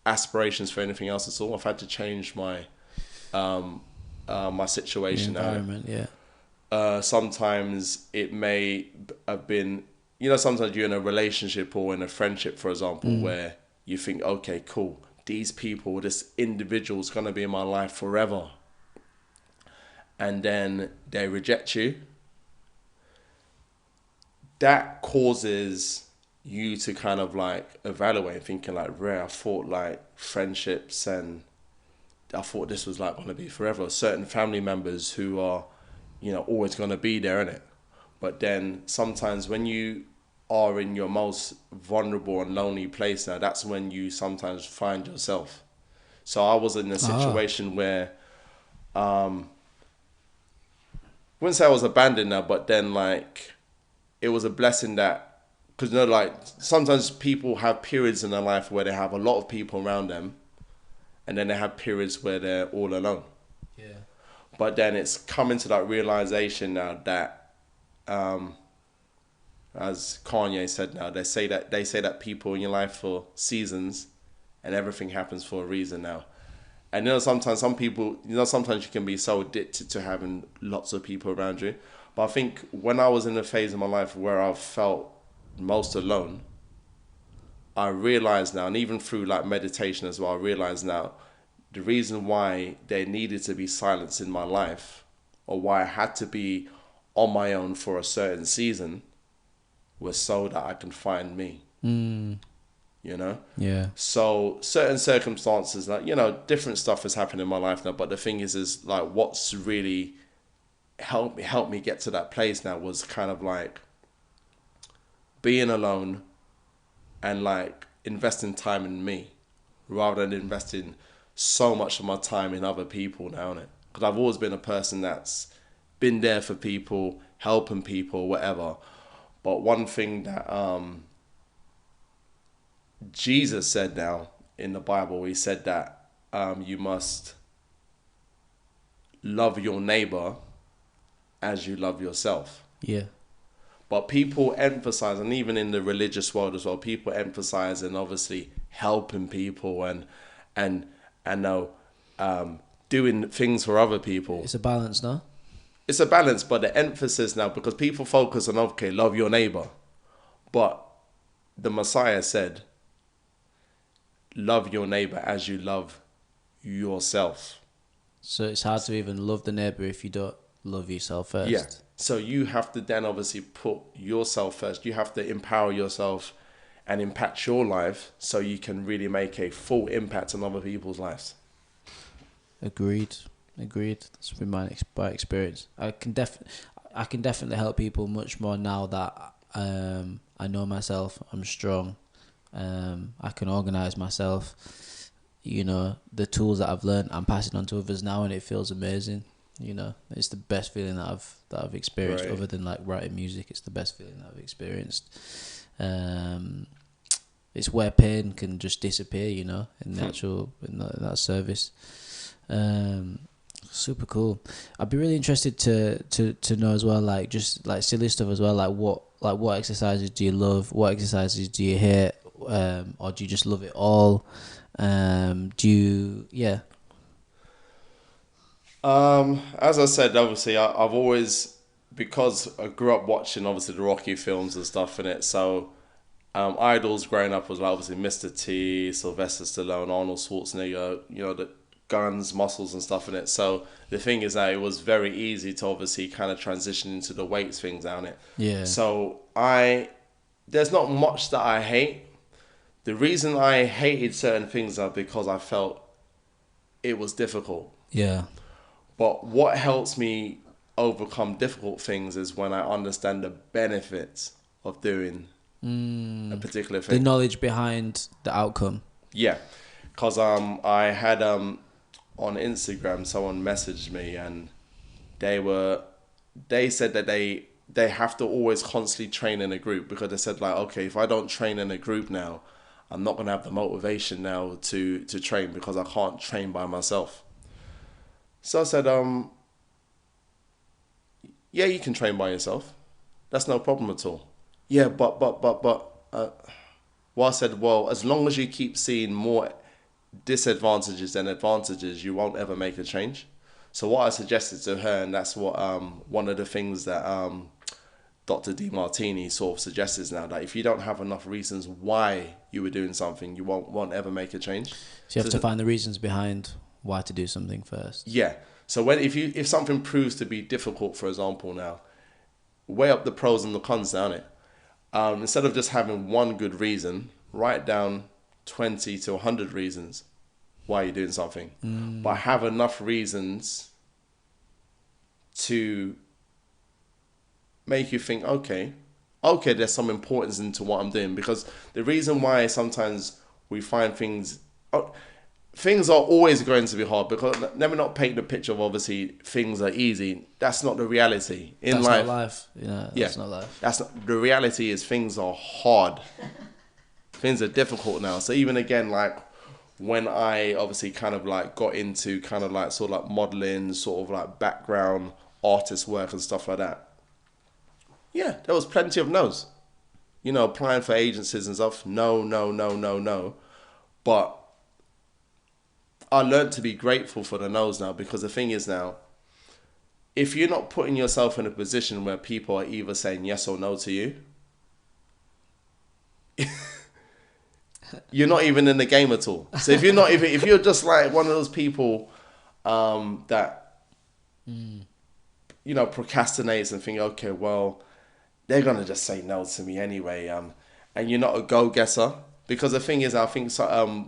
B: aspirations for anything else at all, I've had to change my my situation.
A: The environment, yeah.
B: Sometimes it may have been, sometimes you're in a relationship or in a friendship, for example, where you think, okay, cool, these people, this individual's going to be in my life forever. And then they reject you. That causes you to kind of like evaluate, thinking like, rare, I thought like friendships and I thought this was like going to be forever. Certain family members who are, always going to be there, innit? But then sometimes when you are in your most vulnerable and lonely place now, that's when you sometimes find yourself. So I was in a situation where, wouldn't say I was abandoned now, but then like, it was a blessing that, because like sometimes people have periods in their life where they have a lot of people around them, and then they have periods where they're all alone.
A: Yeah.
B: But then it's coming to that realization now that, as Kanye said now, they say that people in your life for seasons, and everything happens for a reason now. And sometimes sometimes you can be so addicted to having lots of people around you. But I think when I was in a phase of my life where I felt most alone, I realized now, and even through like meditation as well, I realized now the reason why there needed to be silence in my life, or why I had to be on my own for a certain season, was so that I can find me. You know?
A: Yeah.
B: So certain circumstances, like, different stuff has happened in my life now. But the thing is like, what's really helped me get to that place now was kind of like being alone and like investing time in me, rather than investing so much of my time in other people now, innit? Because I've always been a person that's been there for people, helping people, whatever. But one thing that Jesus said now in the Bible, he said that you must love your neighbor as you love yourself.
A: Yeah.
B: But people emphasize, and even in the religious world as well, people emphasize and obviously helping people and doing things for other people.
A: It's a balance, no?
B: It's a balance, but the emphasis now, because people focus on, okay, love your neighbor. But the Messiah said, love your neighbor as you love yourself.
A: So it's hard to even love the neighbour if you don't love yourself first.
B: Yeah. So you have to then obviously put yourself first. You have to empower yourself and impact your life so you can really make a full impact on other people's lives.
A: Agreed. That's been my experience. I can definitely help people much more now that I know myself. I'm strong. I can organise myself. The tools that I've learned, I'm passing on to others now, and it feels amazing. It's the best feeling that I've experienced. Right. Other than like writing music, it's the best feeling that I've experienced. It's where pain can just disappear, in that service. Super cool. I'd be really interested to know as well, like just like silly stuff as well, like what exercises do you love, what exercises do you hate, or do you just love it all?
B: As I said, obviously I've always, because I grew up watching obviously the Rocky films and stuff in it, so idols growing up was like obviously Mr. T, Sylvester Stallone, Arnold Schwarzenegger, the guns, muscles and stuff in it. So the thing is that it was very easy to obviously kind of transition into the weights things down it.
A: Yeah.
B: So there's not much that I hate. The reason I hated certain things are because I felt it was difficult.
A: Yeah.
B: But what helps me overcome difficult things is when I understand the benefits of doing a particular thing.
A: The knowledge behind the outcome.
B: Yeah. Because I had on Instagram, someone messaged me and they said that they have to always constantly train in a group, because they said like, okay, if I don't train in a group now, I'm not going to have the motivation now to train, because I can't train by myself. So I said, yeah, you can train by yourself. That's no problem at all. Yeah, but I said, well, as long as you keep seeing more disadvantages than advantages, you won't ever make a change. So what I suggested to her, and that's what one of the things that Dr. DeMartini sort of suggests is now, that if you don't have enough reasons why you were doing something, you won't ever make a change.
A: So you have to find the reasons behind why to do something first.
B: Yeah. So if something proves to be difficult, for example, now, weigh up the pros and the cons down it. Instead of just having one good reason, write down 20 to 100 reasons why you're doing something. But have enough reasons to make you think, okay, there's some importance into what I'm doing. Because the reason why sometimes we find things are always going to be hard, because let me not paint the picture of obviously things are easy. That's not the reality in life.
A: That's not life. That's not life.
B: The reality is things are hard. Things are difficult now. So even again, like when I obviously kind of like got into kind of like sort of like modeling, sort of like background artist work and stuff like that, yeah, there was plenty of no's. You know, applying for agencies and stuff, no, no, no, no, no. But I learned to be grateful for the no's now, because the thing is now, if you're not putting yourself in a position where people are either saying yes or no to you, you're not even in the game at all. So if you're just like one of those people that you know, procrastinates and think, okay, well, they're gonna just say no to me anyway, and you're not a go-getter. Because the thing is, I think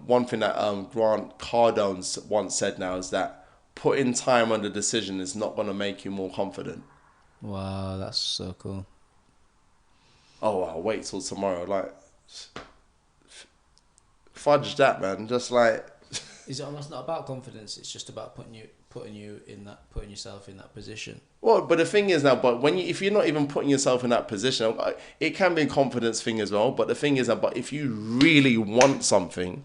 B: one thing that Grant Cardone once said now is that putting time on the decision is not gonna make you more confident.
A: Wow, that's so cool.
B: Oh, I'll wait till tomorrow. Like, fudge that, man. Just like.
A: Is it almost not about confidence? It's just about putting yourself in that position.
B: Well, but the thing is now, if you're not even putting yourself in that position, it can be a confidence thing as well. But the thing is that, but if you really want something,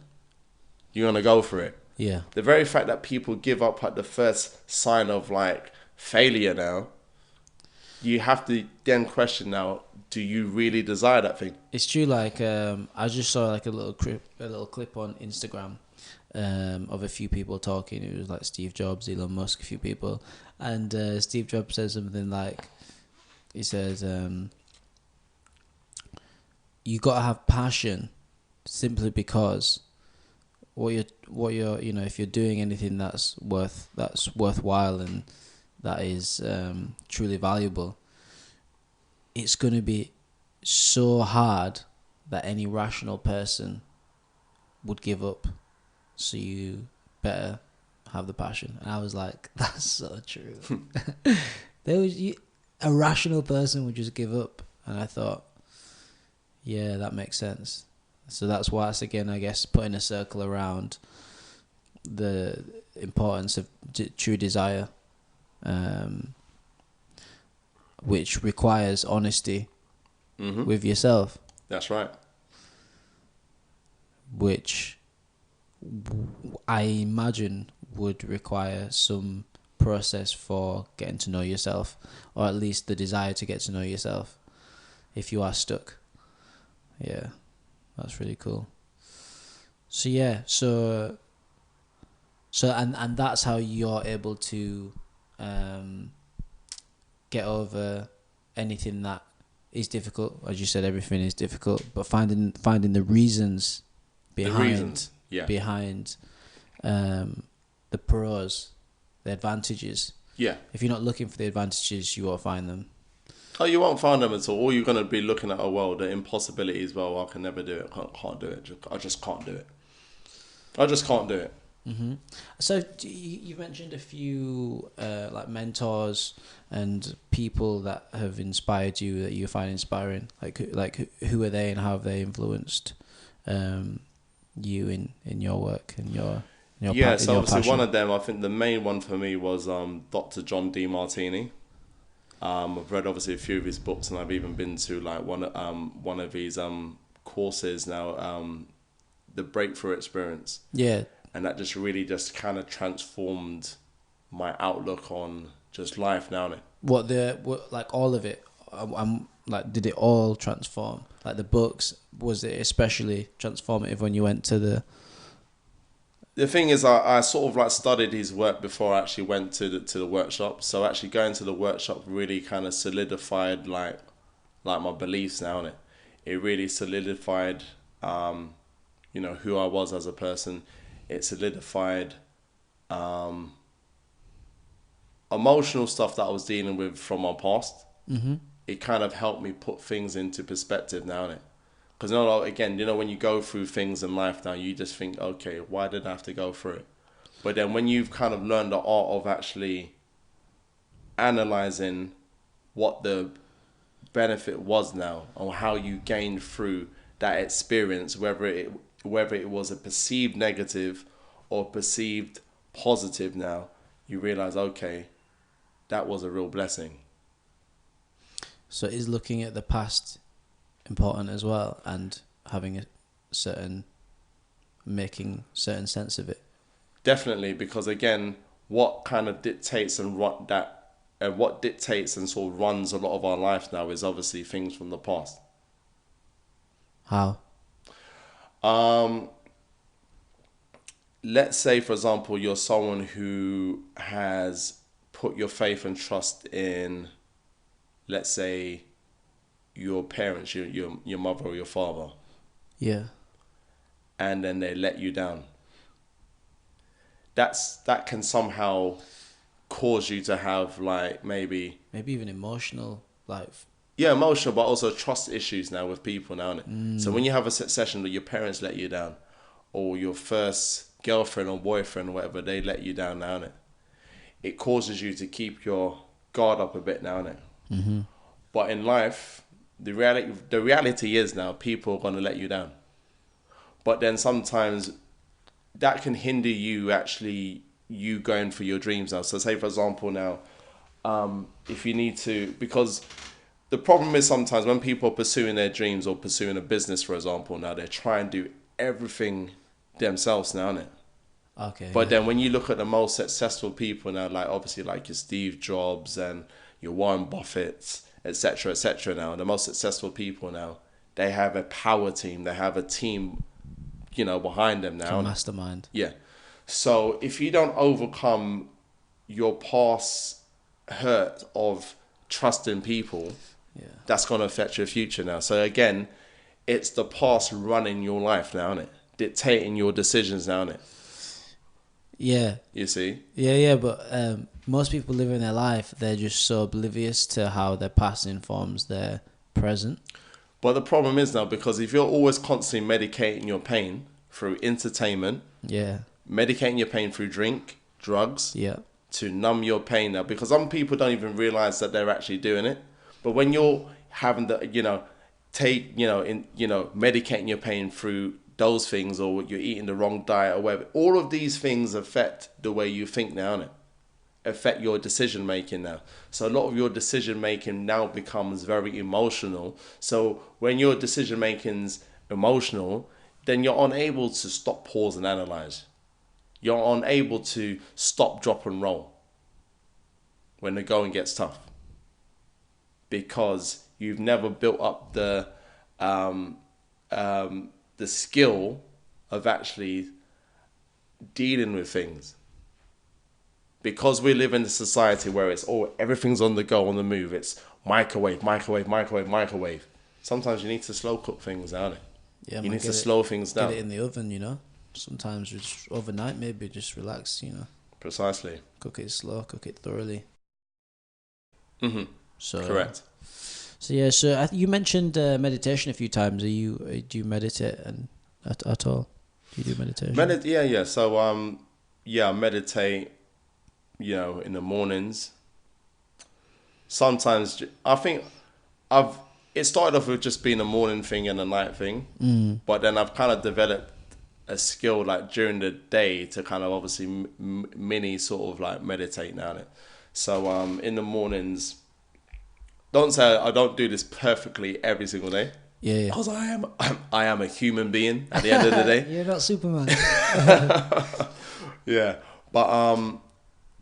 B: you're gonna go for it.
A: Yeah.
B: The very fact that people give up at the first sign of like failure now, you have to then question now: do you really desire that thing?
A: It's true. Like I just saw like a little clip on Instagram. Of a few people talking. It was like Steve Jobs, Elon Musk, a few people, and Steve Jobs says something like, he says, you gotta have passion, simply because what you're you know, if you're doing anything that's worthwhile and that is truly valuable, it's gonna be so hard that any rational person would give up. So you better have the passion. And I was like, that's so true. A rational person would just give up. And I thought, yeah, that makes sense. So that's why it's, again, I guess, putting a circle around the importance of true desire, which requires honesty with yourself.
B: That's right.
A: Which I imagine would require some process for getting to know yourself, or at least the desire to get to know yourself if you are stuck. Yeah, that's really cool. So yeah, so and that's how you're able to get over anything that is difficult. As you said, everything is difficult, but finding the reasons behind the pros, the advantages.
B: Yeah.
A: If you're not looking for the advantages, you won't find them.
B: Oh, you won't find them at all. All you're going to be looking at, the impossibilities. Well, I can never do it. Can't do it. I just can't do it. I just can't do it.
A: Mm-hmm. So you mentioned a few like mentors and people that have inspired you, that you find inspiring. Like who are they and how have they influenced you in your work and your
B: so obviously
A: passion?
B: one of them, I think the main one for me was Dr. John Demartini. I've read obviously a few of his books, and I've even been to like one of his courses now, the Breakthrough Experience. Yeah. And that just really just kind of transformed my outlook on just life now.
A: What like all of it? I'm like, did it all transform? Like the books, was it especially transformative when you went to the?
B: The thing is, I sort of like studied his work before I actually went to the workshop. So actually going to the workshop really kind of solidified like my beliefs now in it. It really solidified, who I was as a person. It solidified emotional stuff that I was dealing with from my past. Mm-hmm. It kind of helped me put things into perspective now, innit? Because again, when you go through things in life now, you just think, okay, why did I have to go through it? But then when you've kind of learned the art of actually analysing what the benefit was now, or how you gained through that experience, whether it was a perceived negative or perceived positive, now you realise, okay, that was a real blessing.
A: So is looking at the past important as well, and having a certain making certain sense of it.
B: Definitely, because again, what kind of dictates and what dictates and sort of runs a lot of our life now is obviously things from the past.
A: How?
B: Let's say, for example, you're someone who has put your faith and trust in, let's say, your parents, your mother or your father,
A: Yeah.
B: and then they let you down. That can somehow cause you to have like maybe
A: even emotional, like.
B: yeah, emotional, but also trust issues now with people now. So when you have a succession that your parents let you down, or your first girlfriend or boyfriend or whatever, they let you down now, it causes you to keep your guard up a bit now,
A: Mm-hmm.
B: But in life, the reality is now people are going to let you down. But then sometimes that can hinder you going for your dreams now. So say, for example, now, if you need to, because the problem is sometimes when people are pursuing their dreams or pursuing a business, for example, now they're trying to do everything themselves now, innit?
A: Okay.
B: But then when you look at the most successful people now, like obviously like your Steve Jobs and your Warren Buffett, etc., now, the most successful people now, they have a power team. They have a team, behind them now.
A: A mastermind.
B: Yeah. So if you don't overcome your past hurt of trusting people, that's going to affect your future now. So again, it's the past running your life now, isn't it? Dictating your decisions now, isn't it?
A: Yeah.
B: You see?
A: Yeah, but most people living their life, they're just so oblivious to how their past informs their present.
B: But the problem is now, because if you're always constantly medicating your pain through entertainment, medicating your pain through drink, drugs, to numb your pain now, because some people don't even realize that they're actually doing it. But when you're having the, medicating your pain through those things, or you're eating the wrong diet or whatever, all of these things affect the way you think now, innit? Affect your decision making now. So a lot of your decision making now becomes very emotional. So when your decision making's emotional, then you're unable to stop, pause and analyze. You're unable to stop, drop and roll when the going gets tough, because you've never built up the skill of actually dealing with things. Because we live in a society where it's everything's on the go, on the move. It's microwave. Sometimes you need to slow cook things down.
A: Yeah,
B: you need to slow things down.
A: Get it in the oven, Sometimes just overnight, maybe just relax,
B: Precisely.
A: Cook it slow, cook it thoroughly.
B: Mm-hmm.
A: So
B: correct.
A: So yeah, you mentioned meditation a few times. Do you meditate at all? Do you do meditation?
B: Yeah. So I meditate. In the mornings. Sometimes I think it started off with just being a morning thing and a night thing, but then I've kind of developed a skill like during the day to kind of obviously mini sort of like meditate now. So in the mornings, don't say I don't do this perfectly every single day.
A: Yeah.
B: Because I am a human being at the end of the day.
A: You're not Superman.
B: Yeah, but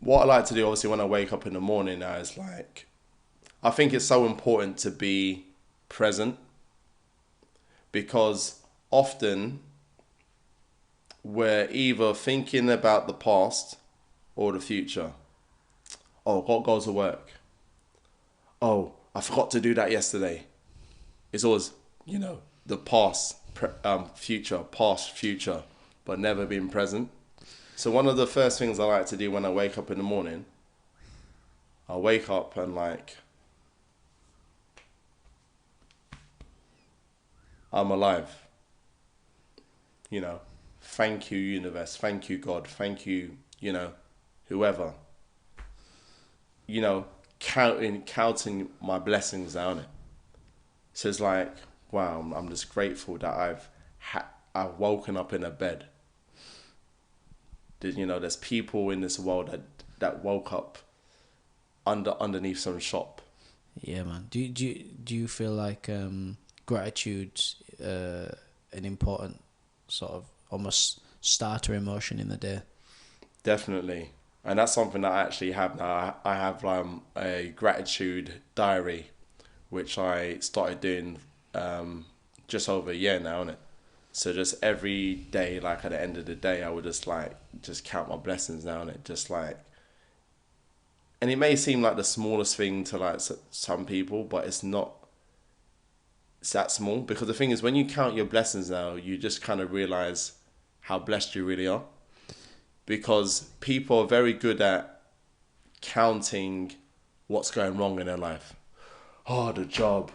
B: what I like to do, obviously, when I wake up in the morning now is like, I think it's so important to be present, because often we're either thinking about the past or the future. Oh, got to go to work. Oh, I forgot to do that yesterday. It's always, the past, future, but never being present. So one of the first things I like to do when I wake up in the morning, I wake up and like, I'm alive. Thank you, universe. Thank you, God. Thank you, whoever. Counting my blessings down it. So it's like, wow, I'm just grateful that I've woken up in a bed. There's people in this world that woke up underneath some shop.
A: Yeah, man. Do you feel like gratitude's an important sort of, almost starter emotion in the day.
B: Definitely. And that's something that I actually have now. I have a gratitude diary, which I started doing just over a year now, innit? So just every day, like at the end of the day, I would just count my blessings now, innit? Just like, and it may seem like the smallest thing to like some people, but it's not. It's that small, because the thing is, when you count your blessings now, you just kind of realize how blessed you really are. Because people are very good at counting what's going wrong in their life. Oh, the job.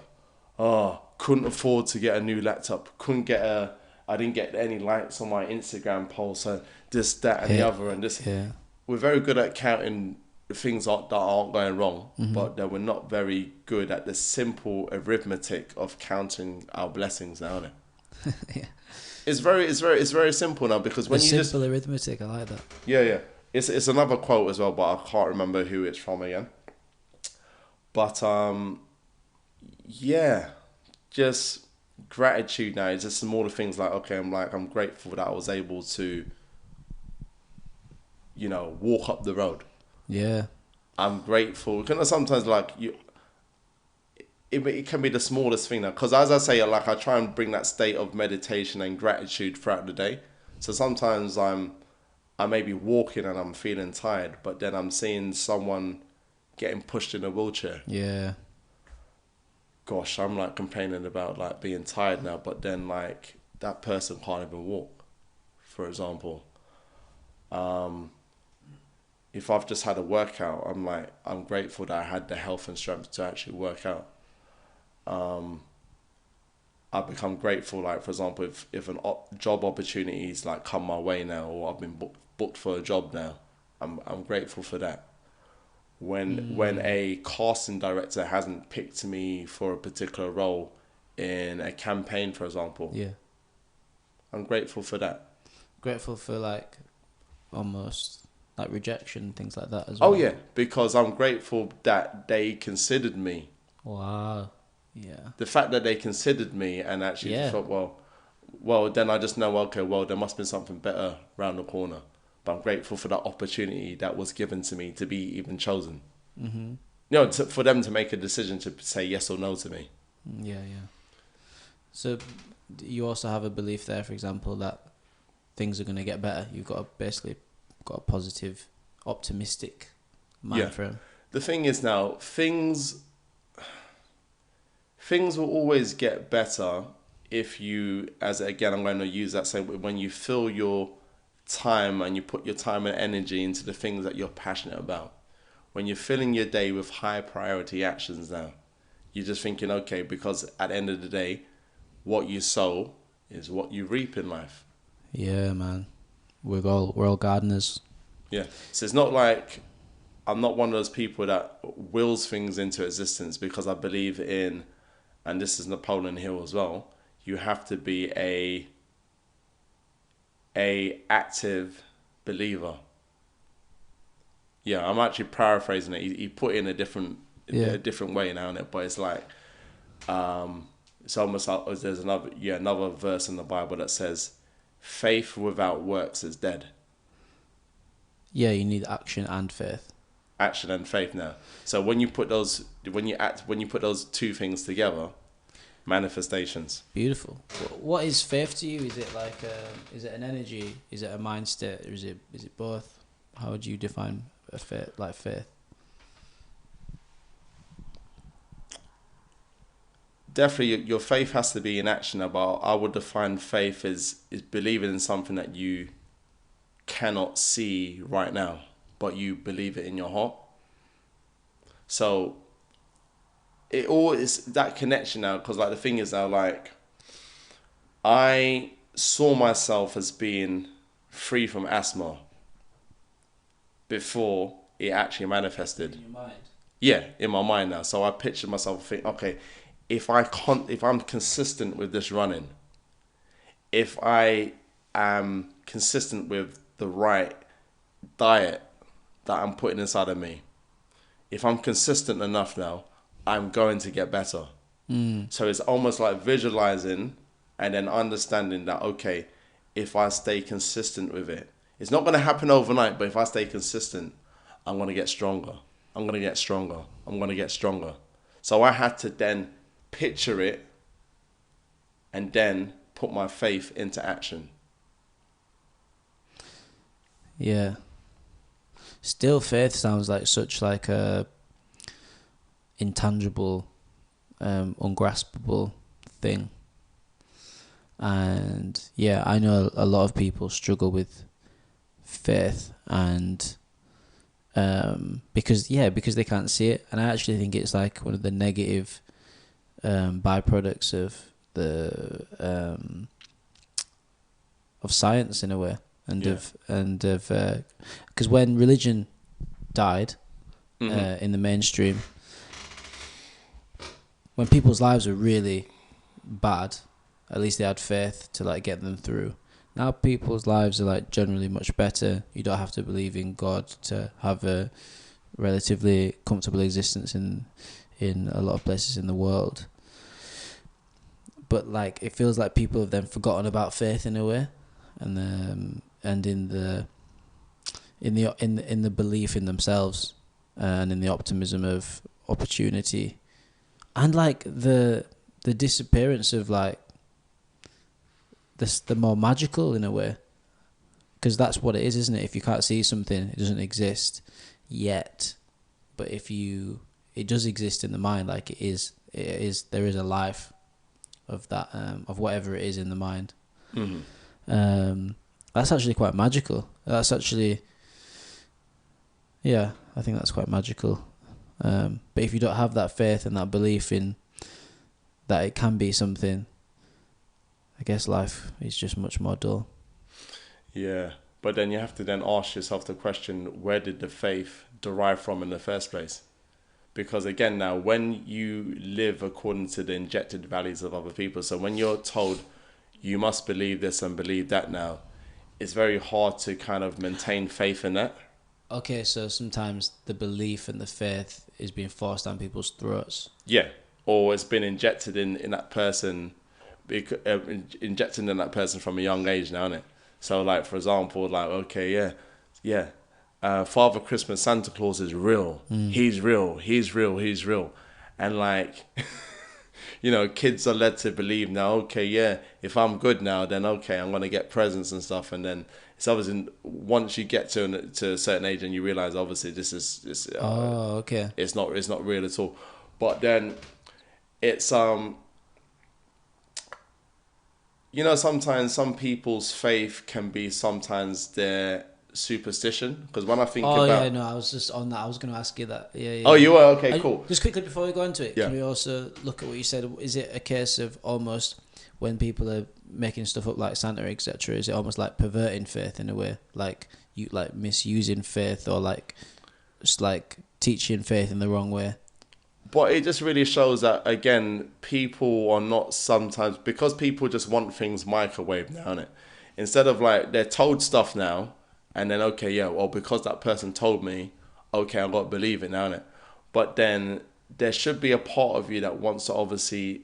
B: Oh, couldn't afford to get a new laptop. I didn't get any likes on my Instagram post. So this, that, and the other, and this.
A: Yeah.
B: We're very good at counting things that aren't going wrong, but that we're not very good at the simple arithmetic of counting our blessings now.
A: Yeah.
B: It's very simple now, because when you
A: simple arithmetic, I like that.
B: Yeah. It's another quote as well, but I can't remember who it's from again. But yeah, just gratitude now. It's just smaller things like, okay, I'm grateful that I was able to, walk up the road.
A: Yeah.
B: I'm grateful. Sometimes it can be the smallest thing now. Because as I say, like I try and bring that state of meditation and gratitude throughout the day. So sometimes I may be walking and I'm feeling tired, but then I'm seeing someone getting pushed in a wheelchair.
A: Yeah.
B: Gosh, I'm like complaining about like being tired now, but then like that person can't even walk, for example. If I've just had a workout, I'm grateful that I had the health and strength to actually work out. I've become grateful, like for example, if an job opportunities like come my way now, or I've been booked for a job now, I'm grateful for that. When a casting director hasn't picked me for a particular role in a campaign, for example,
A: Yeah.
B: I'm grateful for that.
A: Grateful for like almost like rejection, things like that as well.
B: Oh yeah, because I'm grateful that they considered me.
A: Wow. Yeah.
B: The fact that they considered me and actually thought, well, then I just know, okay, well, there must be something better around the corner. But I'm grateful for that opportunity that was given to me to be even chosen. Mm-hmm. For them to make a decision to say yes or no to me.
A: Yeah. So you also have a belief there, for example, that things are going to get better. You've got a positive, optimistic mind frame.
B: The thing is now, things will always get better if you, again, I'm going to use that same, when you fill your time and you put your time and energy into the things that you're passionate about. When you're filling your day with high priority actions now, you're just thinking, okay, because at the end of the day, what you sow is what you reap in life.
A: Yeah, man. We're all gardeners.
B: Yeah. So it's not like I'm not one of those people that wills things into existence, because I believe in, and this is Napoleon Hill as well, you have to be a active believer. Yeah, I'm actually paraphrasing it. He put it in a different way now, but it's like it's almost like there's another verse in the Bible that says, faith without works is dead.
A: Yeah, you need action and faith.
B: Action and faith now. So when you put those two things together, manifestations.
A: Beautiful. What is faith to you? Is it like is it an energy? Is it a mind state? Or is it both? How would you define a faith? Like faith?
B: Definitely, your faith has to be in action. But I would define faith is believing in something that you cannot see right now, but you believe it in your heart. So it all is that connection now, because like the thing is now, like I saw myself as being free from asthma before it actually manifested.
A: In your mind?
B: Yeah, in my mind now. So I pictured myself thinking, okay, if I'm consistent with this running, if I am consistent with the right diet that I'm putting inside of me, if I'm consistent enough now, I'm going to get better. So it's almost like visualizing and then understanding that, okay, if I stay consistent with it. It's not going to happen overnight, but if I stay consistent, I'm going to get stronger. I'm going to get stronger. I'm going to get stronger. So I had to then picture it and then put my faith into action.
A: Yeah. Still, faith sounds like such like a intangible, ungraspable thing. And yeah, I know a lot of people struggle with faith, and because they can't see it. And I actually think it's like one of the negative byproducts of the of science in a way, and of because when religion died in the mainstream, when people's lives were really bad, at least they had faith to like get them through. Now people's lives are like generally much better. You don't have to believe in God to have a relatively comfortable existence in a lot of places in the world. But like it feels like people have then forgotten about faith in a way, and in the belief in themselves, and in the optimism of opportunity, and like the disappearance of like the more magical in a way, because that's what it is, isn't it? If you can't see something, it doesn't exist yet. But if it does exist in the mind, like it is there is a life of that, of whatever it is in the mind. That's actually quite magical. That's actually, yeah, I think that's quite magical. But if you don't have that faith and that belief in that it can be something, I guess life is just much more dull. Yeah,
B: but then you have to then ask yourself the question, where did the faith derive from in the first place? Because again, now when you live according to the injected values of other people, so when you're told you must believe this and believe that now, it's very hard to kind of maintain faith in that.
A: Okay, so sometimes the belief and the faith is being forced down people's throats.
B: Yeah, or it's been injected in that person, injected in that person from a young age now, isn't it? So like, for example, like, okay, Father Christmas, Santa Claus is real. He's real. And like, you know, kids are led to believe now, okay, yeah, if I'm good now, then okay, I'm going to get presents and stuff. And then it's obviously, once you get to a certain age and you realize, obviously, okay, it's not real at all. But then it's, you know, sometimes some people's faith can be sometimes their superstition. Because when I think
A: I was just on that. I was going to ask you that. Yeah.
B: Oh, you were? Okay, cool.
A: Just quickly before we go into it, can we also look at what you said? Is it a case of almost when people are making stuff up like Santa, etc., is it almost like perverting faith in a way? Like you like misusing faith, or like just like teaching faith in the wrong way?
B: But it just really shows that, again, people are not sometimes, because people just want things microwave now, innit? Instead of like, they're told stuff now, and then, okay, yeah, well, because that person told me, okay, I've got to believe it now, innit? But then there should be a part of you that wants to obviously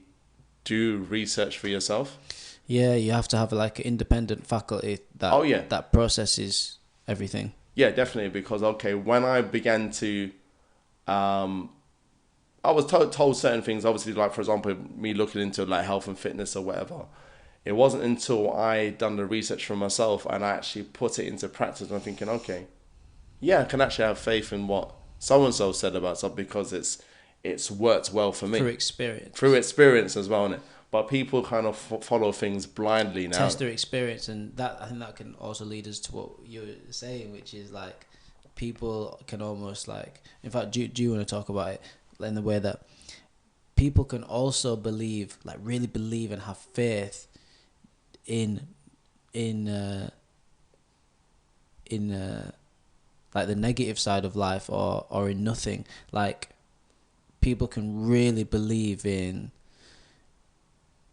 B: do research for yourself.
A: Yeah, you have to have like an independent faculty that processes everything.
B: Yeah, definitely, because, okay, when I began to... I was told certain things, obviously, like, for example, me looking into like health and fitness or whatever. It wasn't until I done the research for myself and I actually put it into practice and I'm thinking, okay, yeah, I can actually have faith in what so-and-so said about something because it's worked well for me. Through experience as well, innit? But people kind of follow things blindly now.
A: Test their experience, and that I think that can also lead us to what you were saying, which is like people can almost like, in fact, do you want to talk about it? In the way that people can also believe, like really believe and have faith in like the negative side of life, or in nothing. Like people can really believe in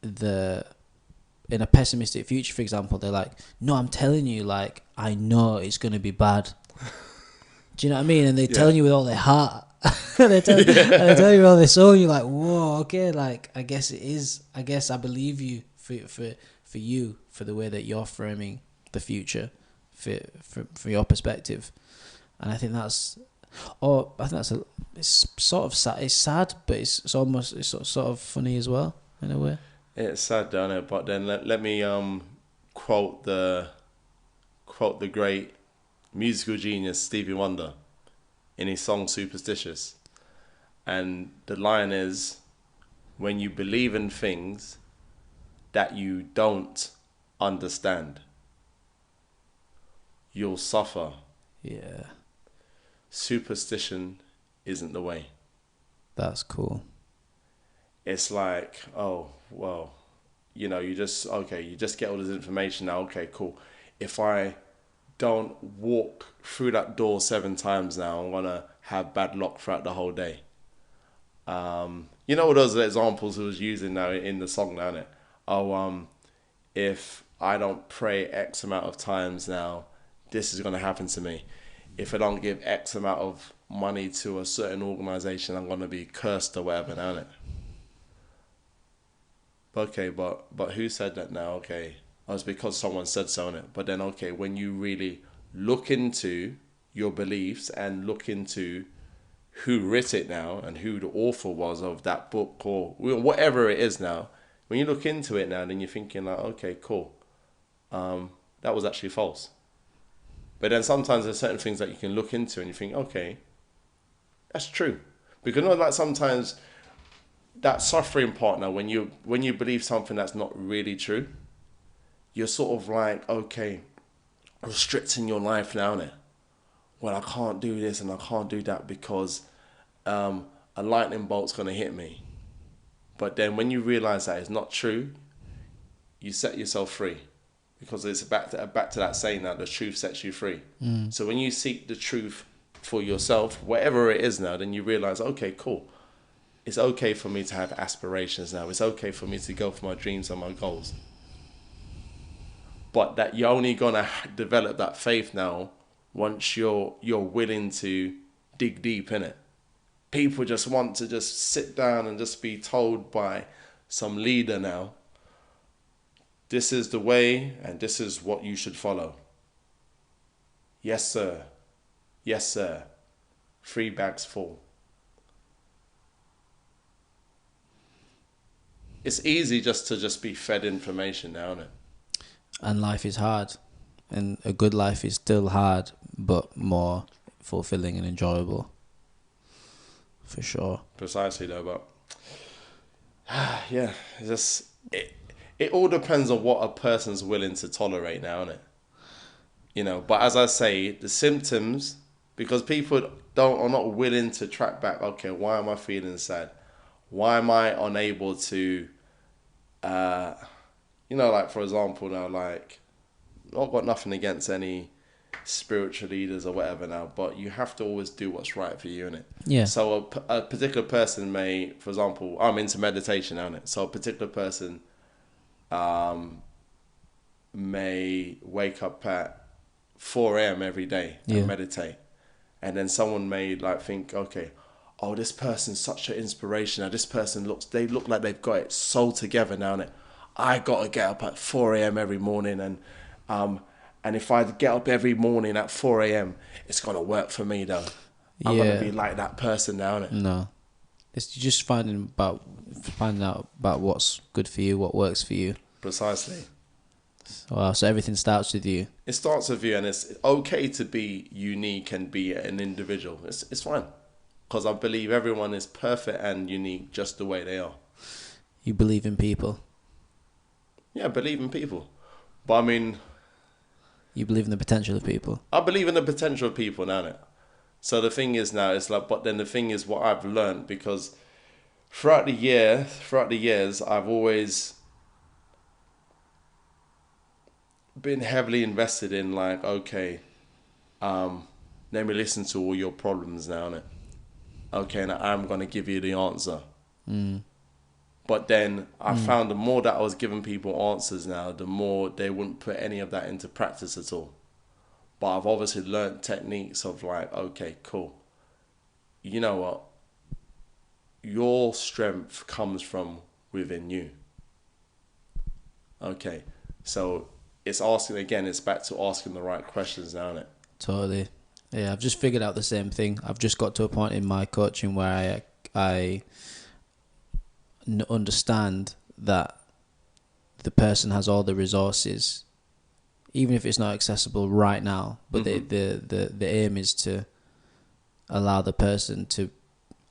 A: a pessimistic future, for example. They're like, no, I'm telling you, like, I know it's going to be bad. Do you know what I mean? And they're telling you with all their heart. They tell you all this, so you're like, whoa, okay, like I guess it is. I guess I believe you for for you, for the way that you're framing the future, from your perspective. And I think that's, it's sort of sad. It's sad, but it's sort of funny as well in a way.
B: It's sad, don't it? But then let me quote the great musical genius Stevie Wonder in his song Superstitious. And the line is, when you believe in things that you don't understand, you'll suffer.
A: Yeah.
B: Superstition isn't the way.
A: That's cool.
B: It's like, oh, well, you just get all this information now. Okay, cool. If I don't walk through that door 7 times now, I'm going to have bad luck throughout the whole day. Those examples he was using now in the song now, innit? Oh, if I don't pray X amount of times now, this is going to happen to me. If I don't give X amount of money to a certain organisation, I'm going to be cursed or whatever now, innit? Okay, but who said that now? Okay, oh, it's because someone said so, innit? But then, okay, when you really look into your beliefs and look into who wrote it now and who the author was of that book or whatever it is now, when you look into it now, then you're thinking like, okay, cool, that was actually false. But then sometimes there's certain things that you can look into and you think, okay, that's true. Because like sometimes that suffering part now, when you believe something that's not really true, you're sort of like, okay, restricting your life now, innit? Well, I can't do this and I can't do that because a lightning bolt's going to hit me. But then when you realize that it's not true, you set yourself free. Because it's back to that saying that the truth sets you free. So when you seek the truth for yourself, whatever it is now, then you realize, okay, cool. It's okay for me to have aspirations now. It's okay for me to go for my dreams and my goals. But that you're only going to develop that faith now once you're willing to dig deep in it. People just want to just sit down and just be told by some leader now, this is the way and this is what you should follow. Yes, sir. Yes, sir. 3 bags full. It's easy just to be fed information now, isn't it?
A: And life is hard. And a good life is still hard, but more fulfilling and enjoyable. For sure.
B: Precisely, though, but yeah, it's just it all depends on what a person's willing to tolerate now, innit? But as I say, the symptoms, because people are not willing to track back, okay, why am I feeling sad? Why am I unable to, like, for example, now, like, I've got nothing against any spiritual leaders or whatever now, but you have to always do what's right for you, innit?
A: Yeah.
B: So a particular person may, for example, I'm into meditation now, innit? So a particular person may wake up at 4 a.m. every day and meditate. And then someone may like think, okay, oh, this person's such an inspiration. Now this person they look like they've got it so together now, innit? I got to get up at 4 a.m. every morning and if I get up every morning at 4 a.m., it's going to work for me though. I'm going to be like that person now, innit?
A: No. It's just finding out about what's good for you, what works for you.
B: Precisely.
A: Wow, so everything starts with you.
B: It starts with you, and it's okay to be unique and be an individual. It's fine. Because I believe everyone is perfect and unique just the way they are.
A: You believe in people.
B: Yeah, I believe in people. But I mean...
A: You believe in the potential of people.
B: I believe in the potential of people now, innit? So the thing is now, it's like, but then the thing is what I've learned, because throughout the years, I've always been heavily invested in like, okay, let me listen to all your problems now, innit? Okay, now I'm going to give you the answer. But then I found the more that I was giving people answers now, the more they wouldn't put any of that into practice at all. But I've obviously learned techniques of like, okay, cool. You know what? Your strength comes from within you. Okay. So it's asking again. It's back to asking the right questions now, isn't it?
A: Totally. Yeah, I've just figured out the same thing. I've just got to a point in my coaching where I understand that the person has all the resources, even if it's not accessible right now. But the aim is to allow the person to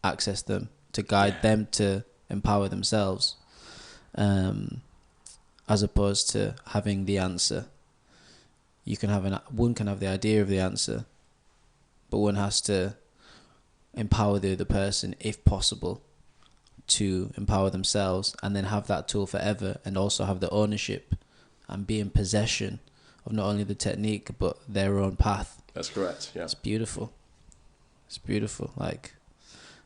A: access them, to guide them to empower themselves, as opposed to having the answer. One can have the idea of the answer, but one has to empower the other person, if possible, to empower themselves, and then have that tool forever, and also have the ownership and be in possession of not only the technique but their own path.
B: That's correct. Yeah,
A: it's beautiful. It's beautiful.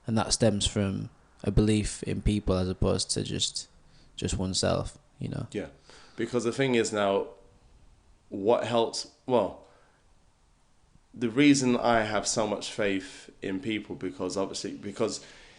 A: And that stems from a belief in people as opposed to just oneself.
B: Yeah, because the thing is now, what helps? Well, the reason I have so much faith in people because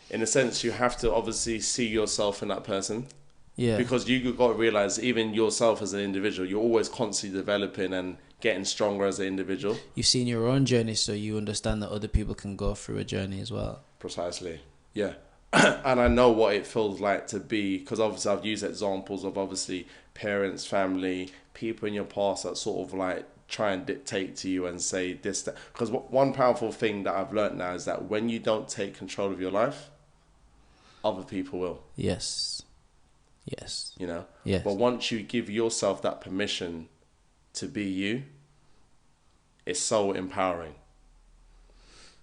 B: in a sense you have to obviously see yourself in that person.
A: Yeah.
B: Because you got to realize even yourself as an individual, you're always constantly developing and getting stronger as an individual.
A: You've seen your own journey, so you understand that other people can go through a journey as well.
B: Precisely. Yeah. And I know what it feels like to be, because obviously I've used examples of obviously parents, family, people in your past that sort of like try and dictate to you and say this, that. Because one powerful thing that I've learned now is that when you don't take control of your life, other people will.
A: Yes.
B: Yes.
A: Yes.
B: But once you give yourself that permission to be you, it's so empowering.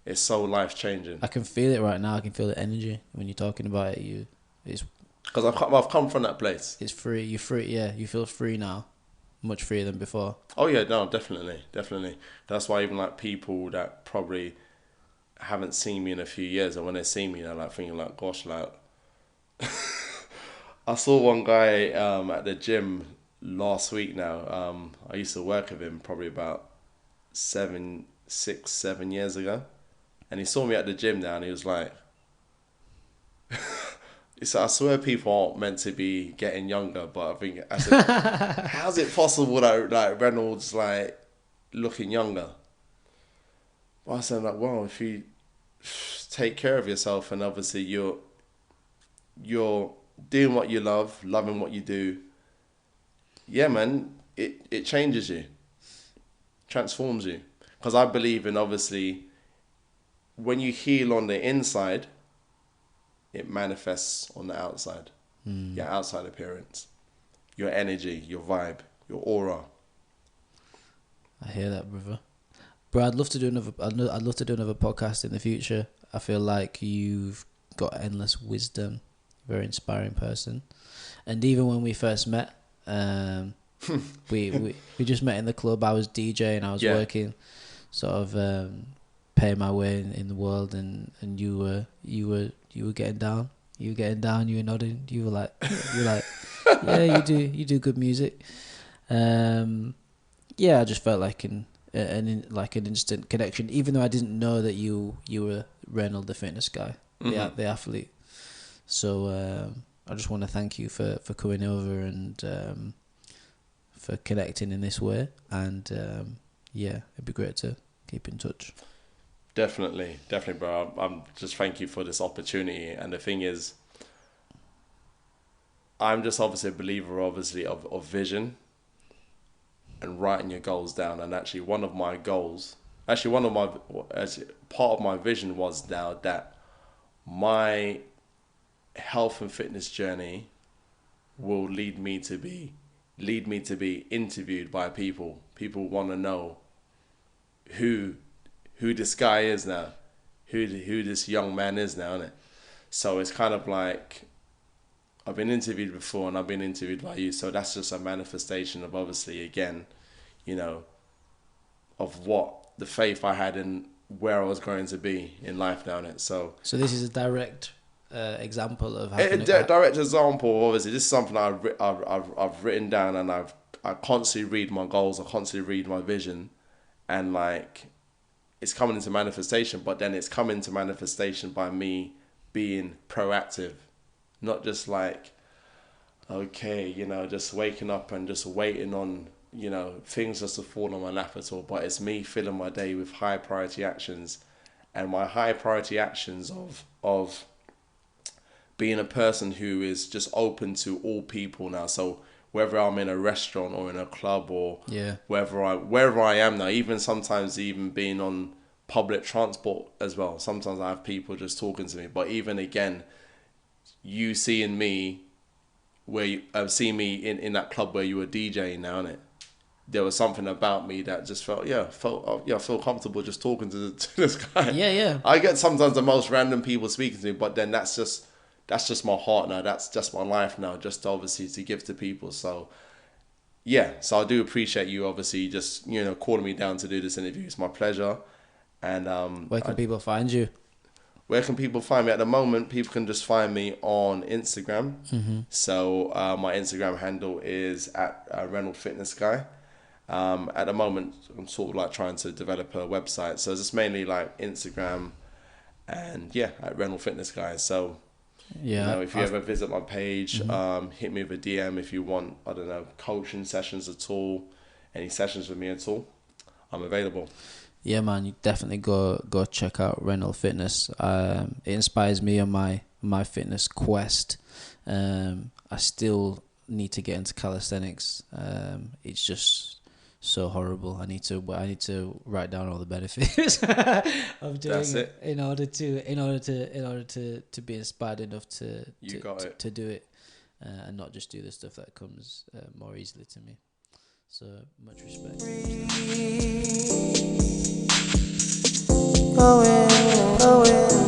B: It's so life-changing.
A: I can feel it right now. I can feel the energy when you're talking about it.
B: Because I've come from that place.
A: It's free. You're free. Yeah, you feel free now, much freer than before.
B: Oh yeah, no, definitely. That's why even like people that probably haven't seen me in a few years, and when they see me, they're like thinking like, gosh, like. I saw one guy at the gym last week now. I used to work with him probably about 7 years ago. And he saw me at the gym now and he was like, he said, I swear people aren't meant to be getting younger, but I said, how's it possible that like Reynolds like looking younger? Well, I said, like, well, if you take care of yourself and obviously you're doing what you love, loving what you do, yeah, man, it changes you, transforms you. Because I believe in obviously when you heal on the inside, it manifests on the outside. Your outside appearance, your energy, your vibe, your aura.
A: I hear that, brother. Bro, I'd love to do another podcast in the future. I feel like you've got endless wisdom, very inspiring person. And even when we first met, we just met in the club. I was DJ and I was working, sort of paying my way in the world, and you were getting down. You were getting down. You were nodding. You were like, yeah, you do good music. Yeah, I just felt like an instant connection, even though I didn't know that you were Reynold, the fitness guy, the athlete. So I just want to thank you for coming over and for connecting in this way. And yeah, it'd be great to keep in touch.
B: Definitely, bro. I'm just thank you for this opportunity. And the thing is, I'm just obviously a believer, obviously, of vision and writing your goals down. And actually, part of my vision was now that my health and fitness journey will lead me to be interviewed by people. People want to know who this guy is now, who this young man is now, innit? So it's kind of like I've been interviewed before and I've been interviewed by you, so that's just a manifestation of obviously again, of what the faith I had in where I was going to be in life now, innit? So
A: this is a direct example of
B: direct example. Obviously, this is something I've written down, and I constantly read my goals, I constantly read my vision, and like it's coming into manifestation. But then it's coming to manifestation by me being proactive, not just like okay, just waking up and just waiting on, things just to fall on my lap at all. But it's me filling my day with high priority actions, and my high priority actions of being a person who is just open to all people now. So whether I'm in a restaurant or in a club or wherever I am now, even sometimes even being on public transport as well. Sometimes I have people just talking to me. But even again, you seeing me where you see me in that club where you were DJing now, innit? There was something about me that just felt I feel comfortable just talking to this guy.
A: Yeah.
B: I get sometimes the most random people speaking to me, but then that's just my heart now. That's just my life now, just obviously to give to people. So yeah, so I do appreciate you obviously just, calling me down to do this interview. It's my pleasure. And
A: where can people find you?
B: Where can people find me? At the moment, people can just find me on Instagram.
A: Mm-hmm.
B: So my Instagram handle is at Reynold Fitness Guy. At the moment, I'm sort of like trying to develop a website. So it's just mainly like Instagram and at Reynold Fitness Guy. So if you ever visit my page, hit me with a DM if you want, I don't know, coaching sessions at all, any sessions with me at all, I'm available.
A: Yeah, man, you definitely go check out Reynold Fitness. It inspires me on my fitness quest. I still need to get into calisthenics. It's just so horrible. I need to write down all the benefits of doing it in order to be inspired enough to do it, and not just do the stuff that comes more easily to me. So much respect. Oh, yeah.